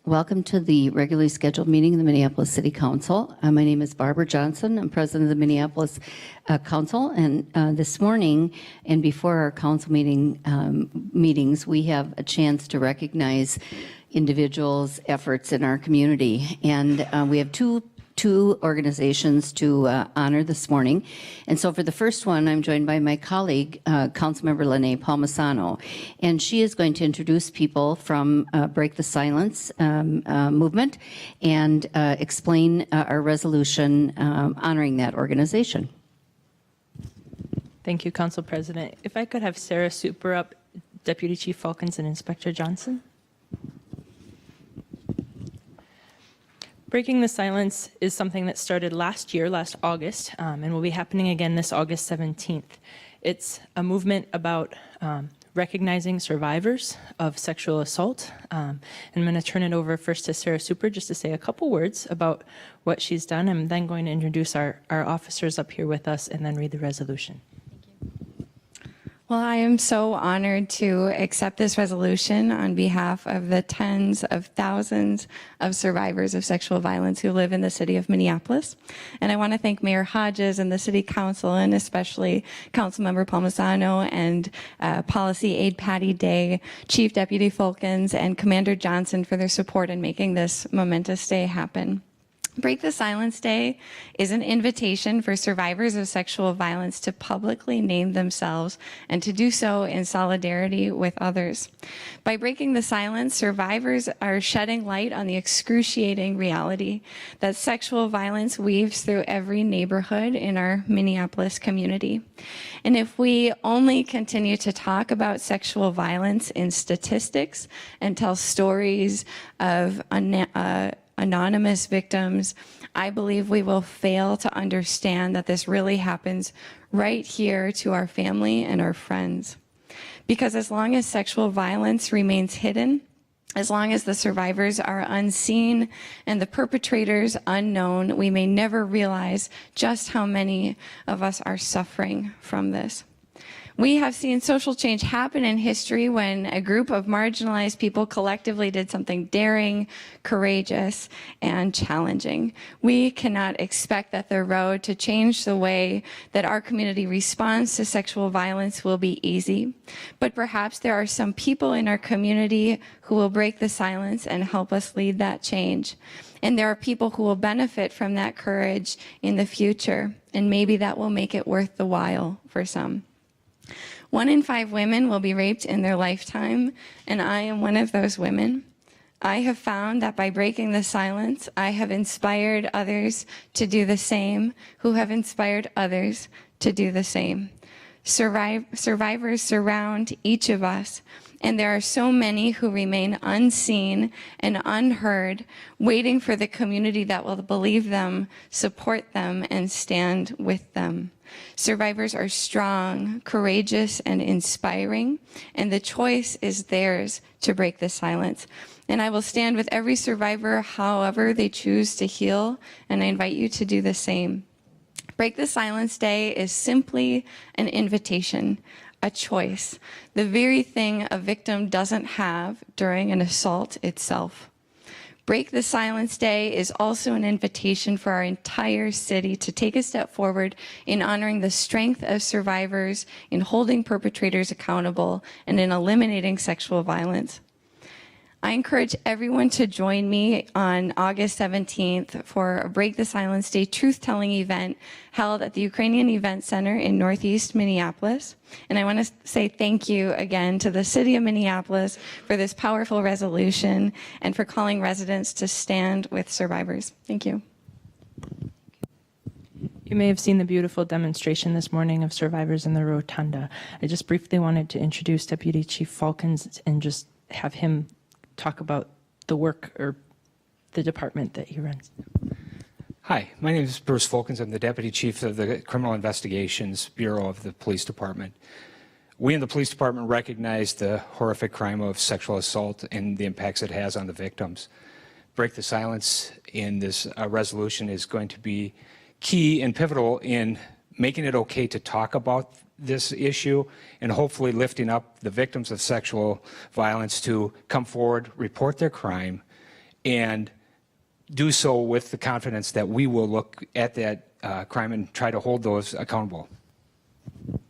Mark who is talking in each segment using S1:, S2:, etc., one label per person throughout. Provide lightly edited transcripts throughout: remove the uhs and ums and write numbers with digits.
S1: Welcome to the regularly scheduled meeting of the Minneapolis City Council. My name is Barbara Johnson. I'm president of the Minneapolis Council, and this morning and before our council meetings, we have a chance to recognize individuals' efforts in our community. And we have two organizations to honor this morning. And so for the first one, I'm joined by my colleague, Councilmember Lene Palmisano, and she is going to introduce people from Break the Silence movement and explain our resolution honoring that organization.
S2: Thank you, Council President. If I could have Sarah Super up, Deputy Chief Falcons and Inspector Johnson. Breaking the Silence is something that started last August, and will be happening again this August 17th. It's a movement about recognizing survivors of sexual assault. And I'm going to turn it over first to Sarah Super just to say a couple words about what she's done. I'm then going to introduce our officers up here with us and then read the resolution.
S3: Well, I am so honored to accept this resolution on behalf of the tens of thousands of survivors of sexual violence who live in the city of Minneapolis. And I want to thank Mayor Hodges and the City Council, and especially Councilmember Palmisano and Policy Aide Patty Day, Chief Deputy Falcons, and Commander Johnson for their support in making this momentous day happen. Break the Silence Day is an invitation for survivors of sexual violence to publicly name themselves and to do so in solidarity with others. By breaking the silence, survivors are shedding light on the excruciating reality that sexual violence weaves through every neighborhood in our Minneapolis community. And if we only continue to talk about sexual violence in statistics and tell stories of anonymous victims, I believe we will fail to understand that this really happens right here to our family and our friends. Because as long as sexual violence remains hidden, as long as the survivors are unseen and the perpetrators unknown, we may never realize just how many of us are suffering from this. We have seen social change happen in history when a group of marginalized people collectively did something daring, courageous, and challenging. We cannot expect that the road to change the way that our community responds to sexual violence will be easy. But perhaps there are some people in our community who will break the silence and help us lead that change. And there are people who will benefit from that courage in the future, and maybe that will make it worth the while for some. 1 in 5 women will be raped in their lifetime, and I am one of those women. I have found that by breaking the silence, I have inspired others to do the same, who have inspired others to do the same. Survivors surround each of us, and there are so many who remain unseen and unheard, waiting for the community that will believe them, support them, and stand with them. Survivors are strong, courageous, and inspiring, and the choice is theirs to break the silence. And I will stand with every survivor however they choose to heal, and I invite you to do the same. Break the Silence Day is simply an invitation, a choice, the very thing a victim doesn't have during an assault itself. Break the Silence Day is also an invitation for our entire city to take a step forward in honoring the strength of survivors, in holding perpetrators accountable, and in eliminating sexual violence. I encourage everyone to join me on August 17th for a Break the Silence Day truth-telling event held at the Ukrainian Event Center in Northeast Minneapolis. And I want to say thank you again to the City of Minneapolis for this powerful resolution and for calling residents to stand with survivors. Thank you.
S2: You may have seen the beautiful demonstration this morning of survivors in the rotunda. I just briefly wanted to introduce Deputy Chief Falcons and just have him talk about the work or the department that he runs.
S4: Hi, my name is Bruce Falcons. I'm the Deputy Chief of the Criminal Investigations Bureau of the Police Department. We in the Police Department recognize the horrific crime of sexual assault and the impacts it has on the victims. Break the silence in this resolution is going to be key and pivotal in making it okay to talk about this issue and hopefully lifting up the victims of sexual violence to come forward, report their crime, and do so with the confidence that we will look at that crime and try to hold those accountable.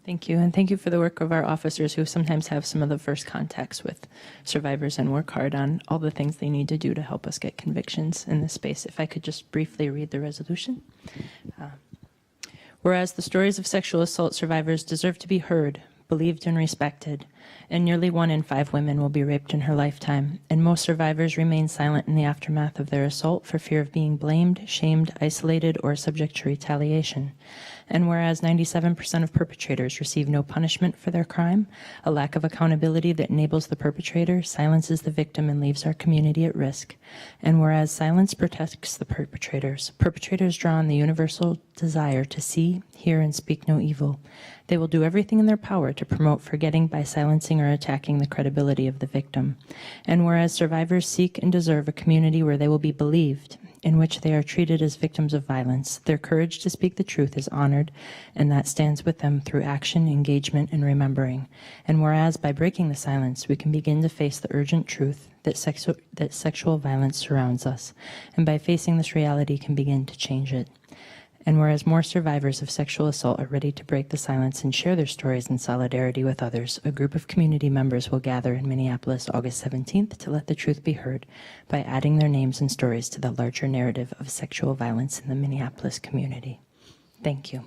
S2: Thank you, and thank you for the work of our officers who sometimes have some of the first contacts with survivors and work hard on all the things they need to do to help us get convictions in this space. If I could just briefly read the resolution. Whereas the stories of sexual assault survivors deserve to be heard, believed, and respected, and nearly 1 in 5 women will be raped in her lifetime, and most survivors remain silent in the aftermath of their assault for fear of being blamed, shamed, isolated, or subject to retaliation. And whereas 97% of perpetrators receive no punishment for their crime, a lack of accountability that enables the perpetrator silences the victim and leaves our community at risk. And whereas silence protects the perpetrators draw on the universal desire to see, hear, and speak no evil. They will do everything in their power to promote forgetting by silencing or attacking the credibility of the victim. And whereas survivors seek and deserve a community where they will be believed, in which they are treated as victims of violence, their courage to speak the truth is honored, and that stands with them through action, engagement, and remembering. And whereas by breaking the silence, we can begin to face the urgent truth that sexual violence surrounds us, and by facing this reality can begin to change it. And whereas more survivors of sexual assault are ready to break the silence and share their stories in solidarity with others, a group of community members will gather in Minneapolis August 17th to let the truth be heard by adding their names and stories to the larger narrative of sexual violence in the Minneapolis community. Thank you.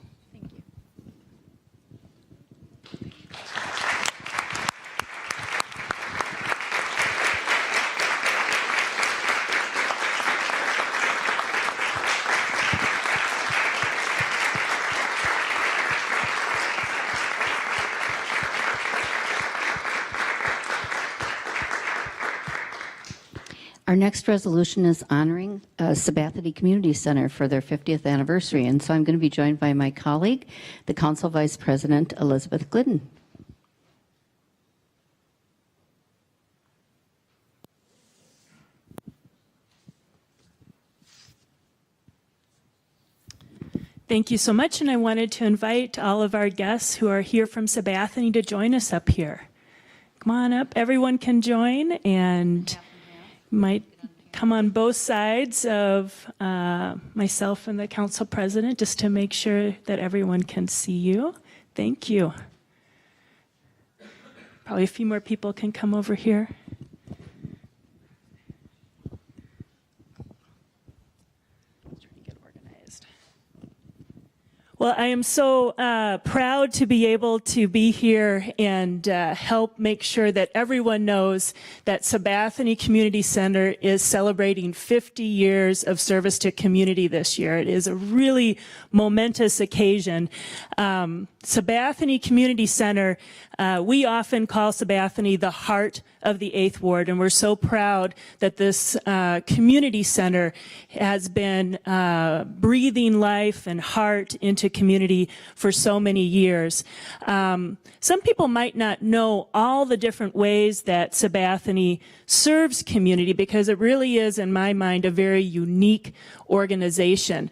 S1: Our next resolution is honoring Sabathani Community Center for their 50th anniversary. And so I'm going to be joined by my colleague, the Council Vice President, Elizabeth Glidden.
S5: Thank you so much, and I wanted to invite all of our guests who are here from Sabathani to join us up here. Come on up, everyone can join, and might come on both sides of myself and the council president just to make sure that everyone can see you. Thank you. Probably a few more people can come over here. Well, I am so proud to be able to be here and help make sure that everyone knows that Sabathani Community Center is celebrating 50 years of service to community this year. It is a really momentous occasion. Sabathani Community Center, we often call Sabathani the heart of the 8th Ward, and we're so proud that this community center has been breathing life and heart into community for so many years. Some people might not know all the different ways that Sabathani serves community, because it really is, in my mind, a very unique organization.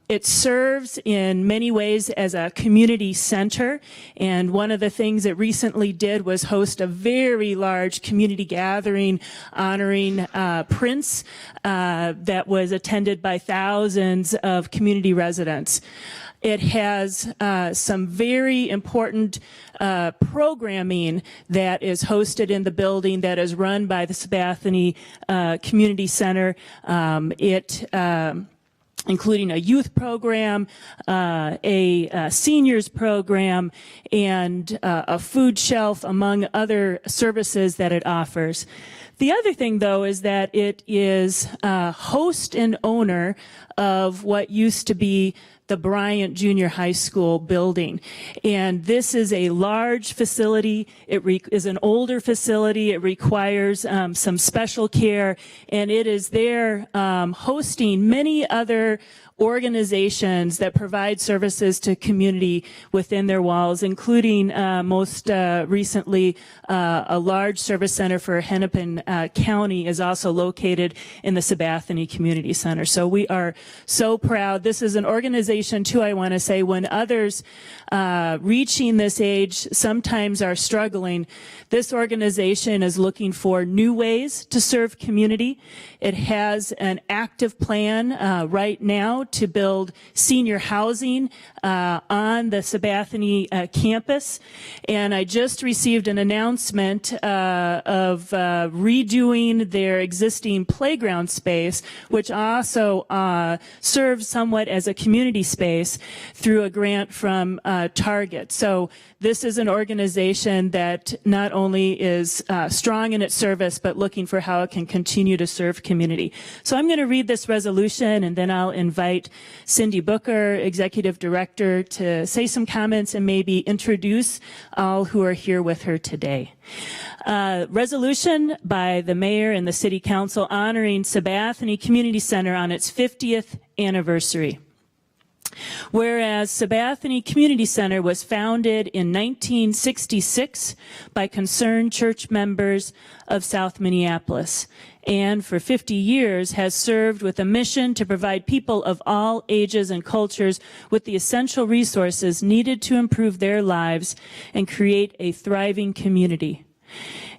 S5: It serves in many ways as a community center, and one of the things it recently did was host a very large community gathering honoring Prince that was attended by thousands of community residents. It has some very important programming that is hosted in the building that is run by the Sabathani Community Center. Including a youth program, a seniors program, and a food shelf, among other services that it offers. The other thing, though, is that it is host and owner of what used to be the Bryant Junior High School building. And this is a large facility. It is an older facility. It requires some special care, and it is there hosting many other organizations that provide services to community within their walls, including most recently a large service center for Hennepin County is also located in the Sabathani Community Center. So we are so proud. This is an organization organization, too, I want to say, when others reaching this age sometimes are struggling, this organization is looking for new ways to serve community. It has an active plan right now to build senior housing on the Sabathani campus. And I just received an announcement of redoing their existing playground space, which also serves somewhat as a community space through a grant from Target. So this is an organization that not only is strong in its service, but looking for how it can continue to serve community. So I'm going to read this resolution, and then I'll invite Cindy Booker, Executive Director, to say some comments and maybe introduce all who are here with her today. Resolution by the Mayor and the City Council honoring Sabathani Community Center on its 50th anniversary. Whereas Sabathani Community Center was founded in 1966 by concerned church members of South Minneapolis, and for 50 years has served with a mission to provide people of all ages and cultures with the essential resources needed to improve their lives and create a thriving community.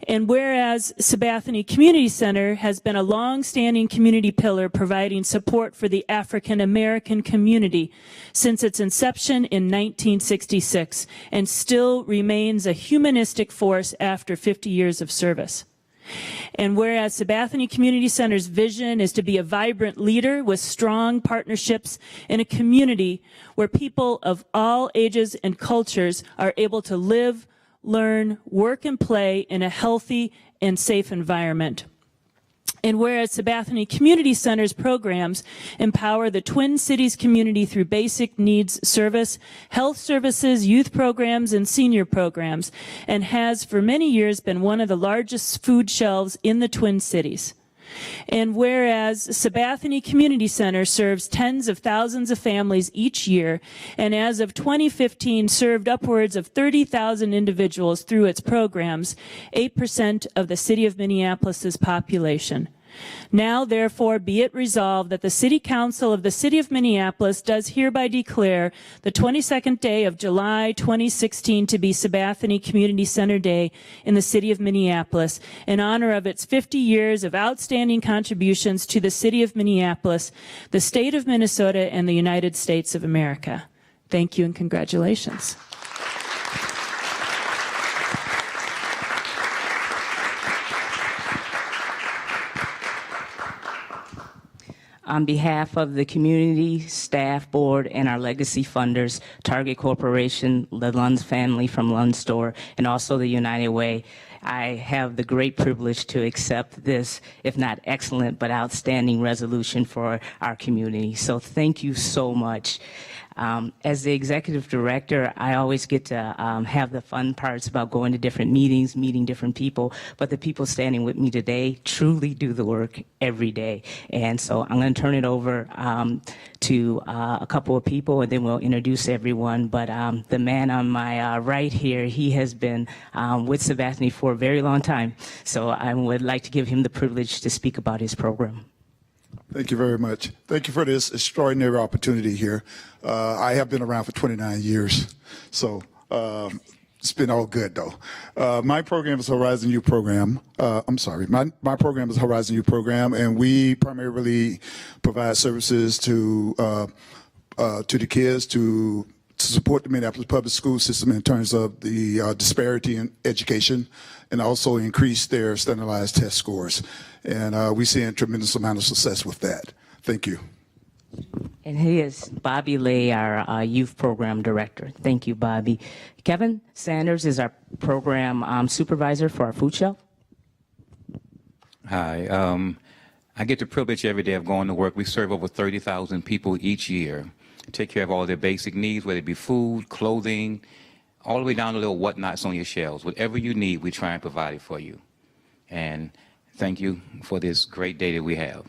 S5: And whereas Sabathani Community Center has been a long-standing community pillar providing support for the African American community since its inception in 1966 and still remains a humanistic force after 50 years of service. And whereas Sabathani Community Center's vision is to be a vibrant leader with strong partnerships in a community where people of all ages and cultures are able to live, learn, work, and play in a healthy and safe environment. And whereas Sabathani Community Center's programs empower the Twin Cities community through basic needs service, health services, youth programs, and senior programs, and has for many years been one of the largest food shelves in the Twin Cities. And whereas Sabathani Community Center serves tens of thousands of families each year, and as of 2015 served upwards of 30,000 individuals through its programs, 8% of the city of Minneapolis's population. Now, therefore, be it resolved that the City Council of the City of Minneapolis does hereby declare the 22nd day of July 2016 to be Sabathani Community Center Day in the City of Minneapolis in honor of its 50 years of outstanding contributions to the City of Minneapolis, the State of Minnesota, and the United States of America. Thank you and congratulations.
S6: On behalf of the community, staff, board, and our legacy funders, Target Corporation, the Lund's family from Lund's Store, and also the United Way, I have the great privilege to accept this, if not excellent, but outstanding resolution for our community. So thank you so much. As the executive director, I always get to have the fun parts about going to different meetings, meeting different people, but the people standing with me today truly do the work every day. And so I'm going to turn it over to a couple of people, and then we'll introduce everyone. But the man on my right here, he has been with Sabathani for a very long time. So I would like to give him the privilege to speak about his program.
S7: Thank you very much. Thank you for this extraordinary opportunity here. I have been around for 29 years, so it's been all good, though. My program is Horizon Youth Program. My program is Horizon Youth Program, and we primarily provide services to the kids to support the Minneapolis public school system in terms of the disparity in education, and also increase their standardized test scores. And we see a tremendous amount of success with that. Thank you.
S6: And he is Bobby Lay, our youth program director. Thank you, Bobby. Kevin Sanders is our program supervisor for our food shelf.
S8: Hi. I get the privilege every day of going to work. We serve over 30,000 people each year. Take care of all their basic needs, whether it be food, clothing, all the way down to little whatnots on your shelves. Whatever you need, we try and provide it for you. And thank you for this great day that we have.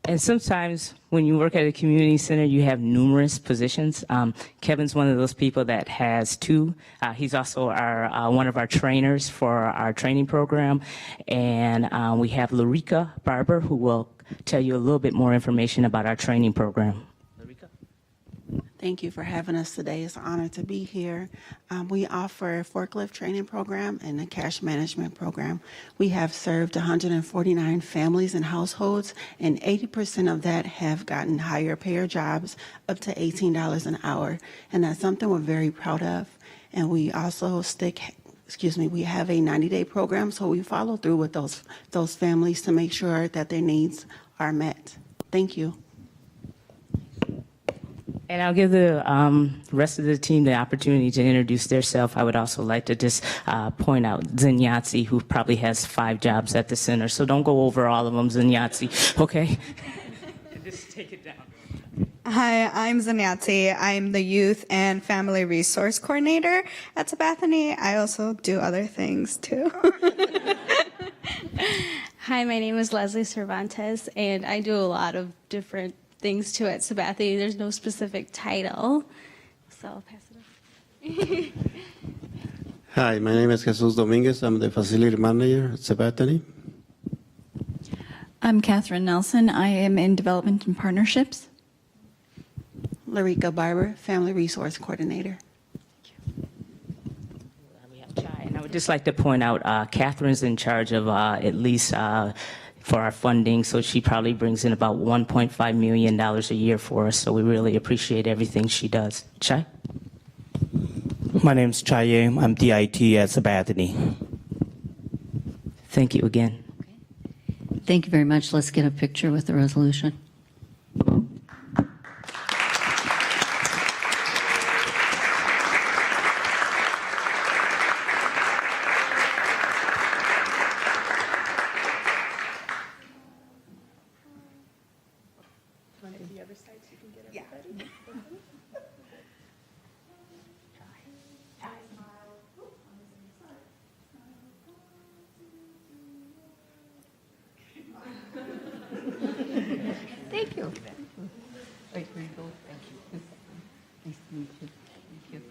S6: And sometimes when you work at a community center, you have numerous positions. Kevin's one of those people that has two. He's also our one of our trainers for our training program. And we have Larica Barber, who will tell you a little bit more information about our training program. Larica?
S9: Thank you for having us today. It's an honor to be here. We offer a forklift training program and a cash management program. We have served 149 families and households, and 80% of that have gotten higher payer jobs up to $18 an hour. And that's something we're very proud of. And we also we have a 90-day program, so we follow through with those families to make sure that their needs are met. Thank you.
S6: And I'll give the rest of the team the opportunity to introduce themselves. I would also like to just point out Zinyatsi, who probably has 5 jobs at the center. So don't go over all of them, Zinyatsi, okay? Just take it down.
S10: Hi, I'm Zanyatsi. I'm the Youth and Family Resource Coordinator at Sabathani. I also do other things too.
S11: Hi, my name is Leslie Cervantes, and I do a lot of different things too at Sabathani. There's no specific title, so I'll pass it on.
S12: Hi, my name is Jesus Dominguez. I'm the facility manager at Sabathani.
S13: I'm Catherine Nelson. I am in development and partnerships.
S9: Larika Barber, Family Resource Coordinator.
S6: We have Chai, and I would just like to point out Catherine's in charge of at least for our funding, so she probably brings in about $1.5 million a year for us, so we really appreciate everything she does. Chai?
S14: My name's Chai Yim. I'm DIT at Sabathani.
S6: Thank you again.
S1: Okay. Thank you very much. Let's get a picture with the resolution. Thank you. Right where you go. Thank you. Nice to meet you. Thank you.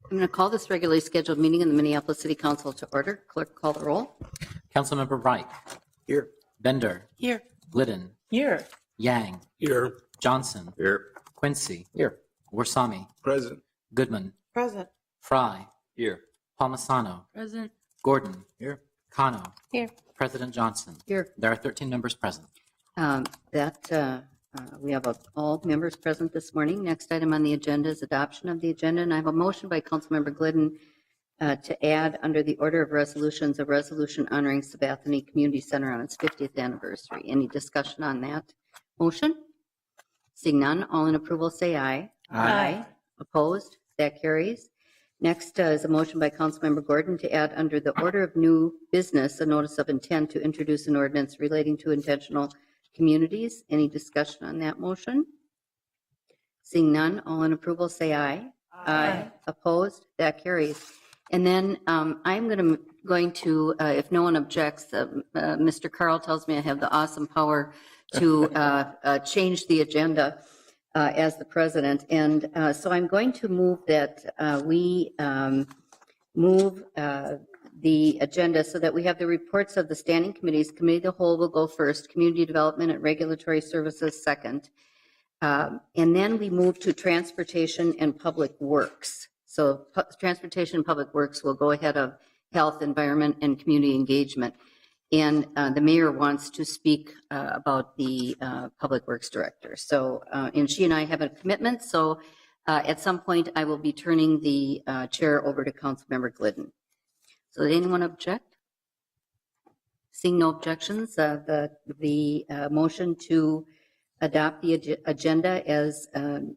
S1: I'm going to call this regularly scheduled meeting in the Minneapolis City Council to order. Clerk, call the roll.
S15: Councilmember Wright.
S12: Here.
S15: Bender.
S9: Here.
S15: Glidden.
S2: Here.
S15: Yang.
S12: Here.
S15: Johnson.
S12: Here.
S15: Quincy.
S12: Here.
S15: Warsami.
S12: Present.
S15: Goodman.
S9: Present.
S15: Fry.
S12: Here.
S15: Palmisano.
S9: Present.
S15: Gordon.
S12: Here.
S15: Kano.
S9: Here.
S15: President Johnson.
S1: Here.
S15: There are 13 members present.
S1: We have all members present this morning. Next item on the agenda is adoption of the agenda, and I have a motion by Councilmember Glidden to add under the order of resolutions, a resolution honoring Sabathani Community Center on its 50th anniversary. Any discussion on that motion? Seeing none, all in approval say aye.
S13: Aye.
S1: Opposed? That carries. Next is a motion by Councilmember Gordon to add under the order of new business a notice of intent to introduce an ordinance relating to intentional communities. Any discussion on that motion? Seeing none, all in approval say aye. Aye. Opposed? That carries. And then I'm going to, if no one objects, Mr. Carl tells me I have the awesome power to change the agenda as the president. And so I'm going to move that we move the agenda so that we have the reports of the standing committees. Committee of the Whole will go first, Community Development and Regulatory Services second, And then we move to Transportation and Public Works. So Transportation and Public Works will go ahead of Health, Environment, and Community Engagement. And the mayor wants to speak about the Public Works Director. So, and she and I have a commitment, so at some point I will be turning the chair over to Councilmember Glidden. So did anyone object? Seeing no objections, the motion to adopt the agenda as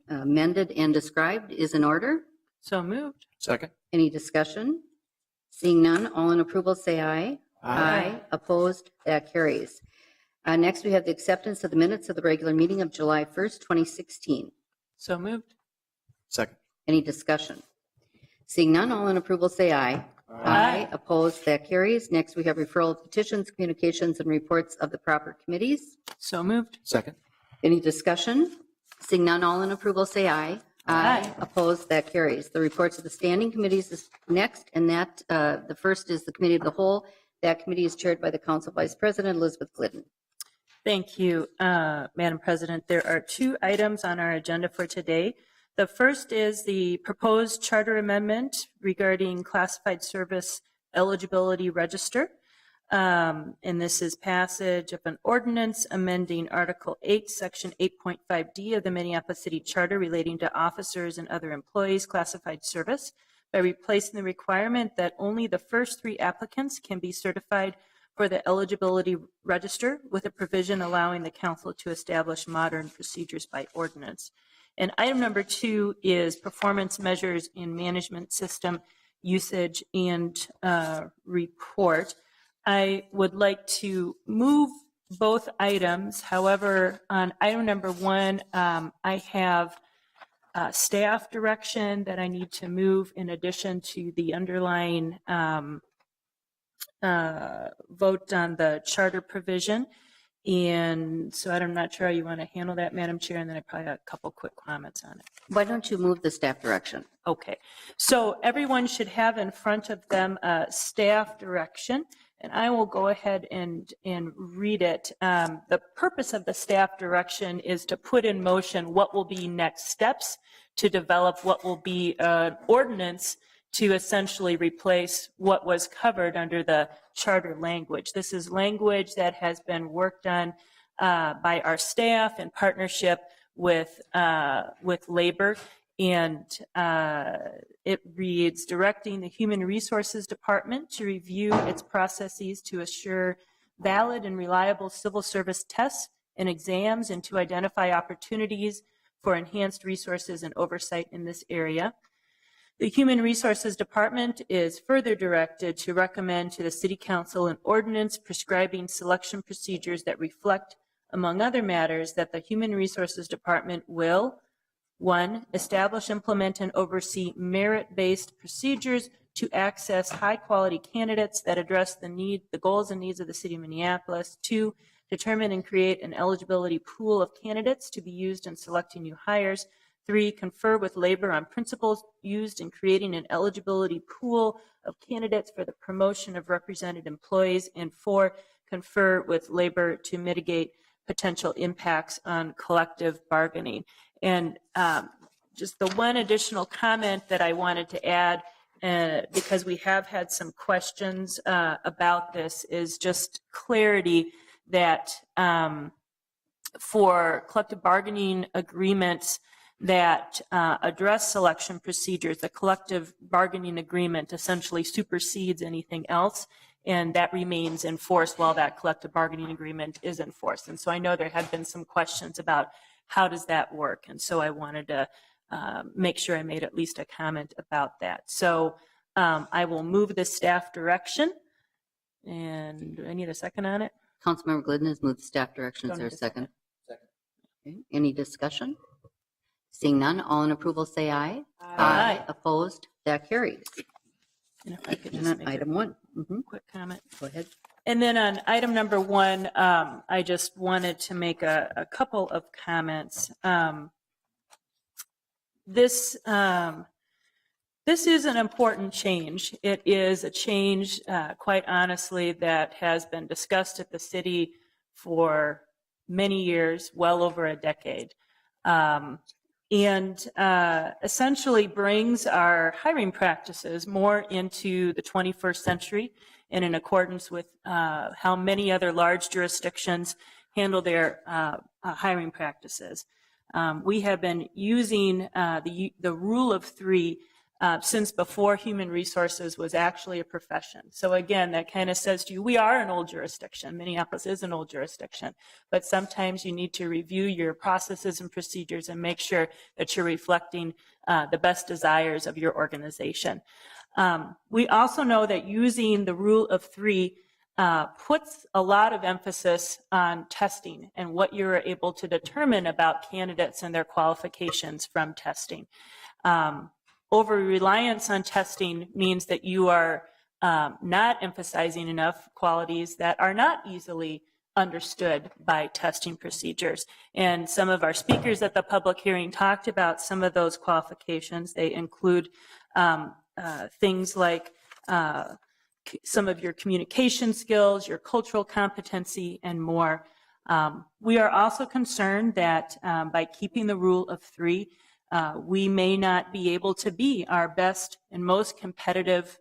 S1: amended and described is in order.
S2: So moved.
S15: Second.
S1: Any discussion? Seeing none, all in approval say aye. Aye. Opposed? That carries. Next, we have the acceptance of the minutes of the regular meeting of July 1st, 2016.
S2: So moved.
S15: Second.
S1: Any discussion? Seeing none, all in approval say aye. Aye. Opposed? That carries. Next, we have referral of petitions, communications, and reports of the proper committees.
S2: So moved.
S15: Second.
S1: Any discussion? Seeing none, all in approval say aye. Aye. Opposed? That carries. The reports of the standing committees is next, and that the first is the Committee of the Whole. That committee is chaired by the Council Vice President, Elizabeth Glidden.
S2: Thank you, Madam President. There are 2 items on our agenda for today. The first is the proposed charter amendment regarding classified service eligibility register. And this is passage of an ordinance amending Article 8, Section 8.5D of the Minneapolis City Charter relating to officers and other employees classified service by replacing the requirement that only the first 3 applicants can be certified for the eligibility register, with a provision allowing the council to establish modern procedures by ordinance. And item number 2 is performance measures in management system usage and report. I would like to move both items. However, on item number 1, I have staff direction that I need to move in addition to the underlying vote on the charter provision. And so I'm not sure how you want to handle that, Madam Chair, and then I probably have a couple quick comments on it.
S1: Why don't you move the staff direction?
S2: Okay. So everyone should have in front of them a staff direction, and I will go ahead and read it. The purpose of the staff direction is to put in motion what will be next steps to develop what will be an ordinance to essentially replace what was covered under the charter language. This is language that has been worked on by our staff in partnership with labor, and it reads, directing the Human Resources Department to review its processes to assure valid and reliable civil service tests and exams and to identify opportunities for enhanced resources and oversight in this area. The Human Resources Department is further directed to recommend to the City Council an ordinance prescribing selection procedures that reflect, among other matters, that the Human Resources Department will, 1, establish, implement, and oversee merit-based procedures to access high-quality candidates that address the goals and needs of the City of Minneapolis. 2, determine and create an eligibility pool of candidates to be used in selecting new hires. 3, confer with labor on principles used in creating an eligibility pool of candidates for the promotion of represented employees. And 4, confer with labor to mitigate potential impacts on collective bargaining. And just the one additional comment that I wanted to add, because we have had some questions about this, is just clarity that for collective bargaining agreements that address selection procedures, the collective bargaining agreement essentially supersedes anything else, and that remains in force while that collective bargaining agreement is in force. And so I know there have been some questions about how does that work, and so I wanted to make sure I made at least a comment about that. So I will move the staff direction, and do I need a second on it?
S1: Councilmember Glidden has moved the staff direction. Is there a second?
S15: Second.
S1: Okay. Any discussion? Seeing none, all in approval say aye.
S2: Aye.
S1: Opposed? That carries.
S2: And if I could
S1: And
S2: just
S1: on
S2: make
S1: item 1.
S2: a quick comment.
S1: Go ahead.
S2: And then on item number 1, I just wanted to make a couple of comments. This is an important change. It is a change, quite honestly, that has been discussed at the city for many years, well over a decade.
S5: Essentially brings our hiring practices more into the 21st century and in accordance with how many other large jurisdictions handle their hiring practices. We have been using the rule of three since before human resources was actually a profession. So again, that kind of says to you, we are an old jurisdiction. Minneapolis is an old jurisdiction, but sometimes you need to review your processes and procedures and make sure that you're reflecting the best desires of your organization. We also know that using the rule of three puts a lot of emphasis on testing and what you're able to determine about candidates and their qualifications from testing. Over-reliance on testing means that you are not emphasizing enough qualities that are not easily understood by testing procedures. And some of our speakers at the public hearing talked about some of those qualifications. They include things like some of your communication skills, your cultural competency, and more. We are also concerned that by keeping the rule of three, we may not be able to be our best and most competitive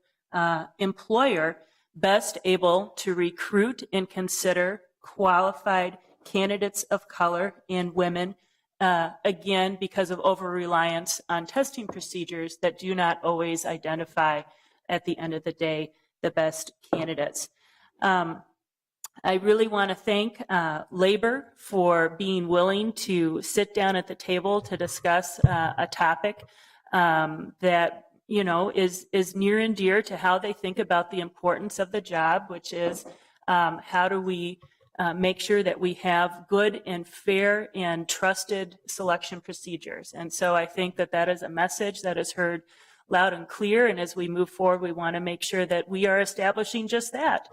S5: employer, best able to recruit and consider qualified candidates of color and women, again, because of over-reliance on testing procedures that do not always identify, at the end of the day, the best candidates. I really want to thank labor for being willing to sit down at the table to discuss a topic that, you know, is near and dear to how they think about the importance of the job, which is how do we make sure that we have good and fair and trusted selection procedures. And so I think that that is a message that is heard loud and clear. And as we move forward, we want to make sure that we are establishing just that,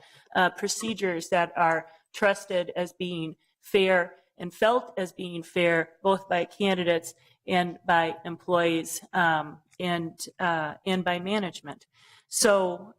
S5: procedures that are trusted as being fair and felt as being fair, both by candidates and by employees and by management. So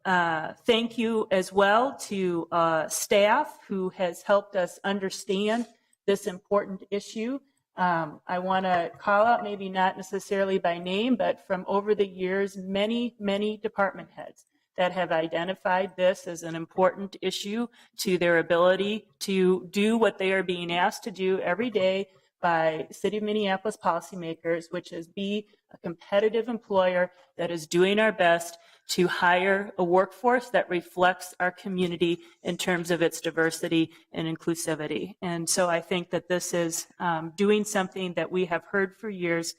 S5: thank you as well to staff who has helped us understand this important issue. I want to call out, maybe not necessarily by name, but from over the years, many, many department heads that have identified this as an important issue to their ability to do what they are being asked to do every day by City of Minneapolis policymakers, which is be a competitive employer that is doing our best to hire a workforce that reflects our community in terms of its diversity and inclusivity. And so I think that this is doing something that we have heard for years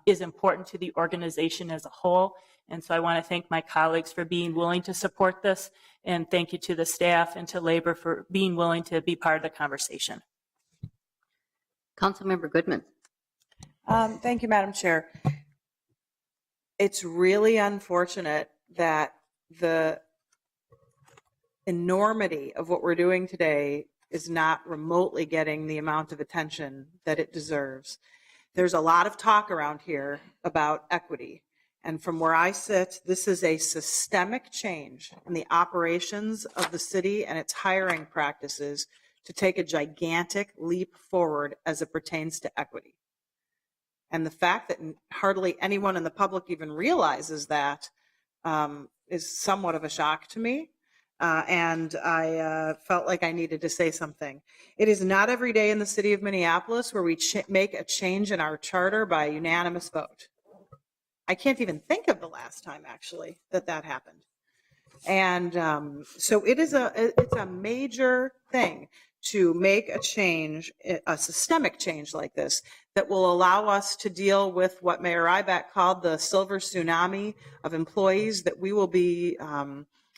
S5: is important to the organization as a whole. And so I want to thank my colleagues for being willing to support this, and thank you to the staff and to labor for being willing to be part of the conversation.
S1: Councilmember Goodman.
S16: Thank you, Madam Chair. It's really unfortunate that the enormity of what we're doing today is not remotely getting the amount of attention that it deserves. There's a lot of talk around here about equity. And from where I sit, this is a systemic change in the operations of the city and its hiring practices to take a gigantic leap forward as it pertains to equity. And the fact that hardly anyone in the public even realizes that is somewhat of a shock to me. And I felt like I needed to say something. It is not every day in the city of Minneapolis where we make a change in our charter by unanimous vote. I can't even think of the last time, actually, that happened. And so it's a major thing to make a change, a systemic change like this, that will allow us to deal with what Mayor Ryback called the silver tsunami of employees that we will be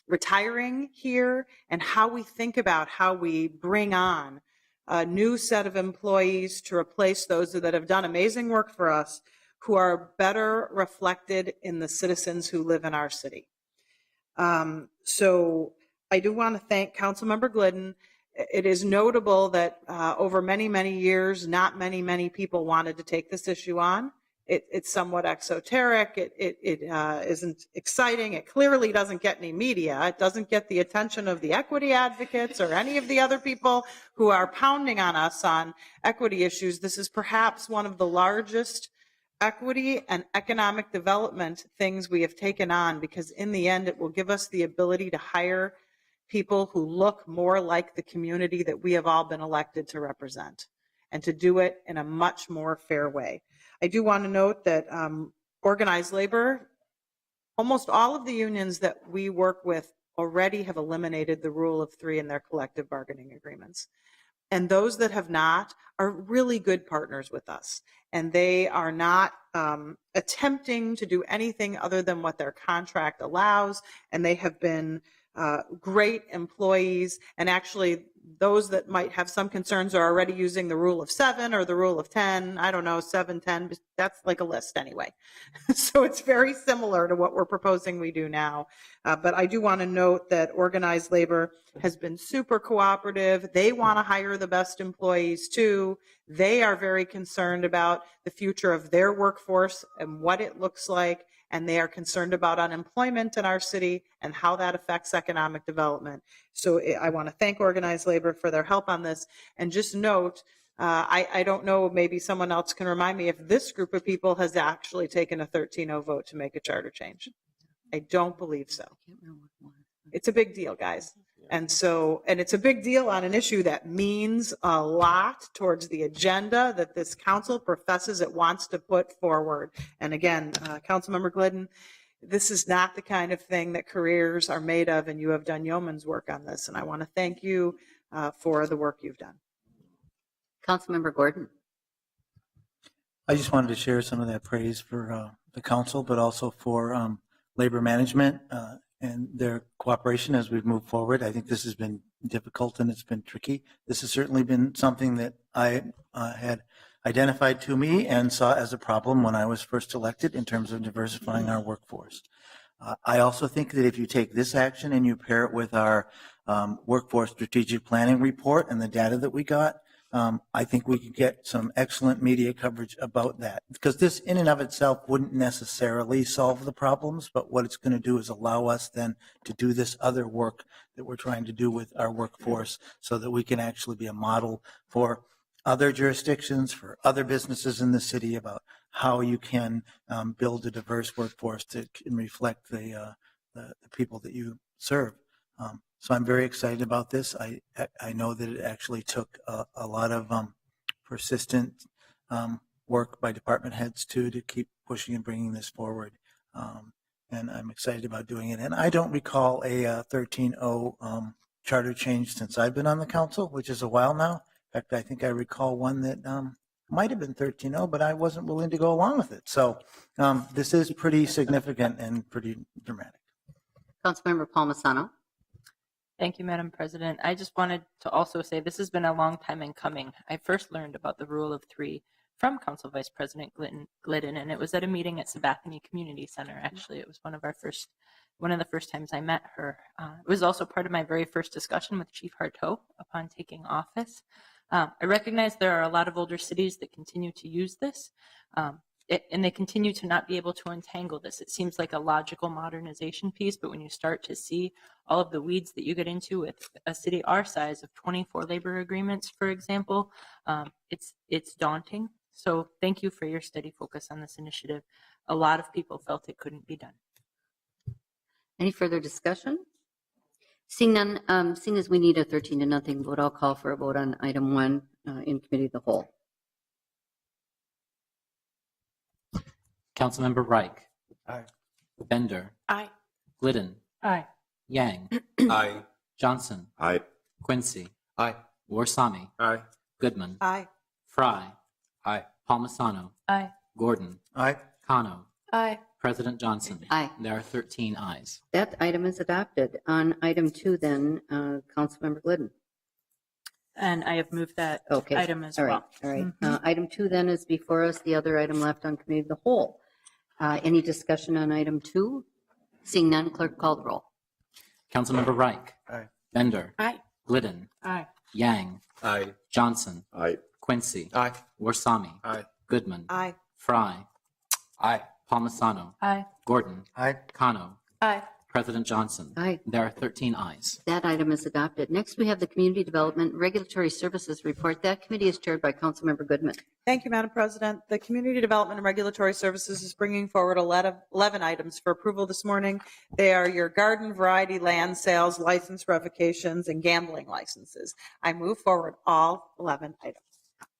S16: retiring here, and how we think about how we bring on a new set of employees to replace those that have done amazing work for us, who are better reflected in the citizens who live in our city. So I do want to thank Councilmember Glidden. It is notable that over many, many years, not many people wanted to take this issue on. It's somewhat exoteric. It isn't exciting. It clearly doesn't get any media. It doesn't get the attention of the equity advocates or any of the other people who are pounding on us on equity issues. This is perhaps one of the largest equity and economic development things we have taken on, because in the end, it will give us the ability to hire people who look more like the community that we have all been elected to represent, and to do it in a much more fair way. I do want to note that organized labor, almost all of the unions that we work with already have eliminated the rule of 3 in their collective bargaining agreements. And those that have not are really good partners with us. And they are not attempting to do anything other than what their contract allows. And they have been great employees. And actually, those that might have some concerns are already using the rule of 7 or the rule of 10. I don't know, 7, 10, that's like a list anyway. So it's very similar to what we're proposing we do now. But I do want to note that organized labor has been super cooperative. They want to hire the best employees too. They are very concerned about the future of their workforce and what it looks like. And they are concerned about unemployment in our city and how that affects economic development. So I want to thank organized labor for their help on this. And just note, I don't know, maybe someone else can remind me if this group of people has actually taken a 13-0 vote to make a charter change. I don't believe so. It's a big deal, guys. And it's a big deal on an issue that means a lot towards the agenda that this council professes it wants to put forward. And again, Councilmember Glidden, this is not the kind of thing that careers are made of, and you have done yeoman's work on this. And I want to thank you for the work you've done.
S1: Councilmember Gordon.
S17: I just wanted to share some of that praise for the council, but also for labor management and their cooperation as we've moved forward. I think this has been difficult and it's been tricky. This has certainly been something that I had identified to me and saw as a problem when I was first elected in terms of diversifying our workforce. I also think that if you take this action and you pair it with our workforce strategic planning report and the data that we got, I think we could get some excellent media coverage about that, because this in and of itself wouldn't necessarily solve the problems, but what it's going to do is allow us then to do this other work that we're trying to do with our workforce so that we can actually be a model for other jurisdictions, for other businesses in the city about how you can build a diverse workforce that can reflect the people that you serve. So I'm very excited about this. I know that it actually took a lot of persistent work by department heads too to keep pushing and bringing this forward. And I'm excited about doing it. And I don't recall a 13-0 charter change since I've been on the council, which is a while now. In fact, I think I recall one that might have been 13-0, but I wasn't willing to go along with it. So this is pretty significant and pretty dramatic.
S1: Councilmember Palmisano.
S2: Thank you, Madam President. I just wanted to also say this has been a long time in coming. I first learned about the rule of 3 from Council Vice President Glidden, and it was at a meeting at Sabathani Community Center. Actually, it was one of the first times I met her. It was also part of my very first discussion with Chief Harteau upon taking office. I recognize there are a lot of older cities that continue to use this, and they continue to not be able to untangle this. It seems like a logical modernization piece, but when you start to see all of the weeds that you get into with a city our size of 24 labor agreements, for example, it's daunting. So thank you for your steady focus on this initiative. A lot of people felt it couldn't be done.
S1: Any further discussion? Seeing none, seeing as we need a 13-0 vote, I'll call for a vote on item 1 in committee of the whole.
S15: Councilmember Reich.
S17: Aye.
S15: Bender.
S2: Aye.
S15: Glidden.
S2: Aye.
S15: Yang.
S12: Aye.
S15: Johnson.
S12: Aye.
S15: Quincy.
S12: Aye.
S15: Warsami.
S12: Aye.
S15: Goodman.
S16: Aye.
S15: Fry.
S12: Aye.
S15: Palmisano.
S2: Aye.
S15: Gordon.
S17: Aye.
S15: Kano.
S2: Aye.
S15: President Johnson.
S1: Aye.
S15: There are 13 ayes.
S1: That item is adopted. On item 2 then, Councilmember Glidden.
S2: And I have moved that item as
S1: All
S2: well.
S1: right. All right. Item 2 then is before us, the other item left on committee of the whole. Any discussion on item 2? Seeing none, clerk call the roll.
S15: Councilmember Reich.
S17: Aye.
S15: Bender.
S2: Aye.
S15: Glidden.
S2: Aye.
S15: Yang.
S12: Aye.
S15: Johnson.
S12: Aye.
S15: Quincy.
S12: Aye.
S15: Warsami.
S12: Aye.
S15: Goodman.
S16: Aye.
S15: Fry. Aye. Palmisano.
S11: Aye.
S15: Gordon.
S17: Aye.
S15: Kano.
S11: Aye.
S15: President Johnson.
S1: Aye.
S15: There are 13 ayes.
S1: That item is adopted. Next, we have the Community Development Regulatory Services Report. That committee is chaired by Councilmember Goodman.
S16: Thank you, Madam President. The Community Development and Regulatory Services is bringing forward 11 items for approval this morning. They are your garden variety land sales, license revocations, and gambling licenses. I move forward all 11 items.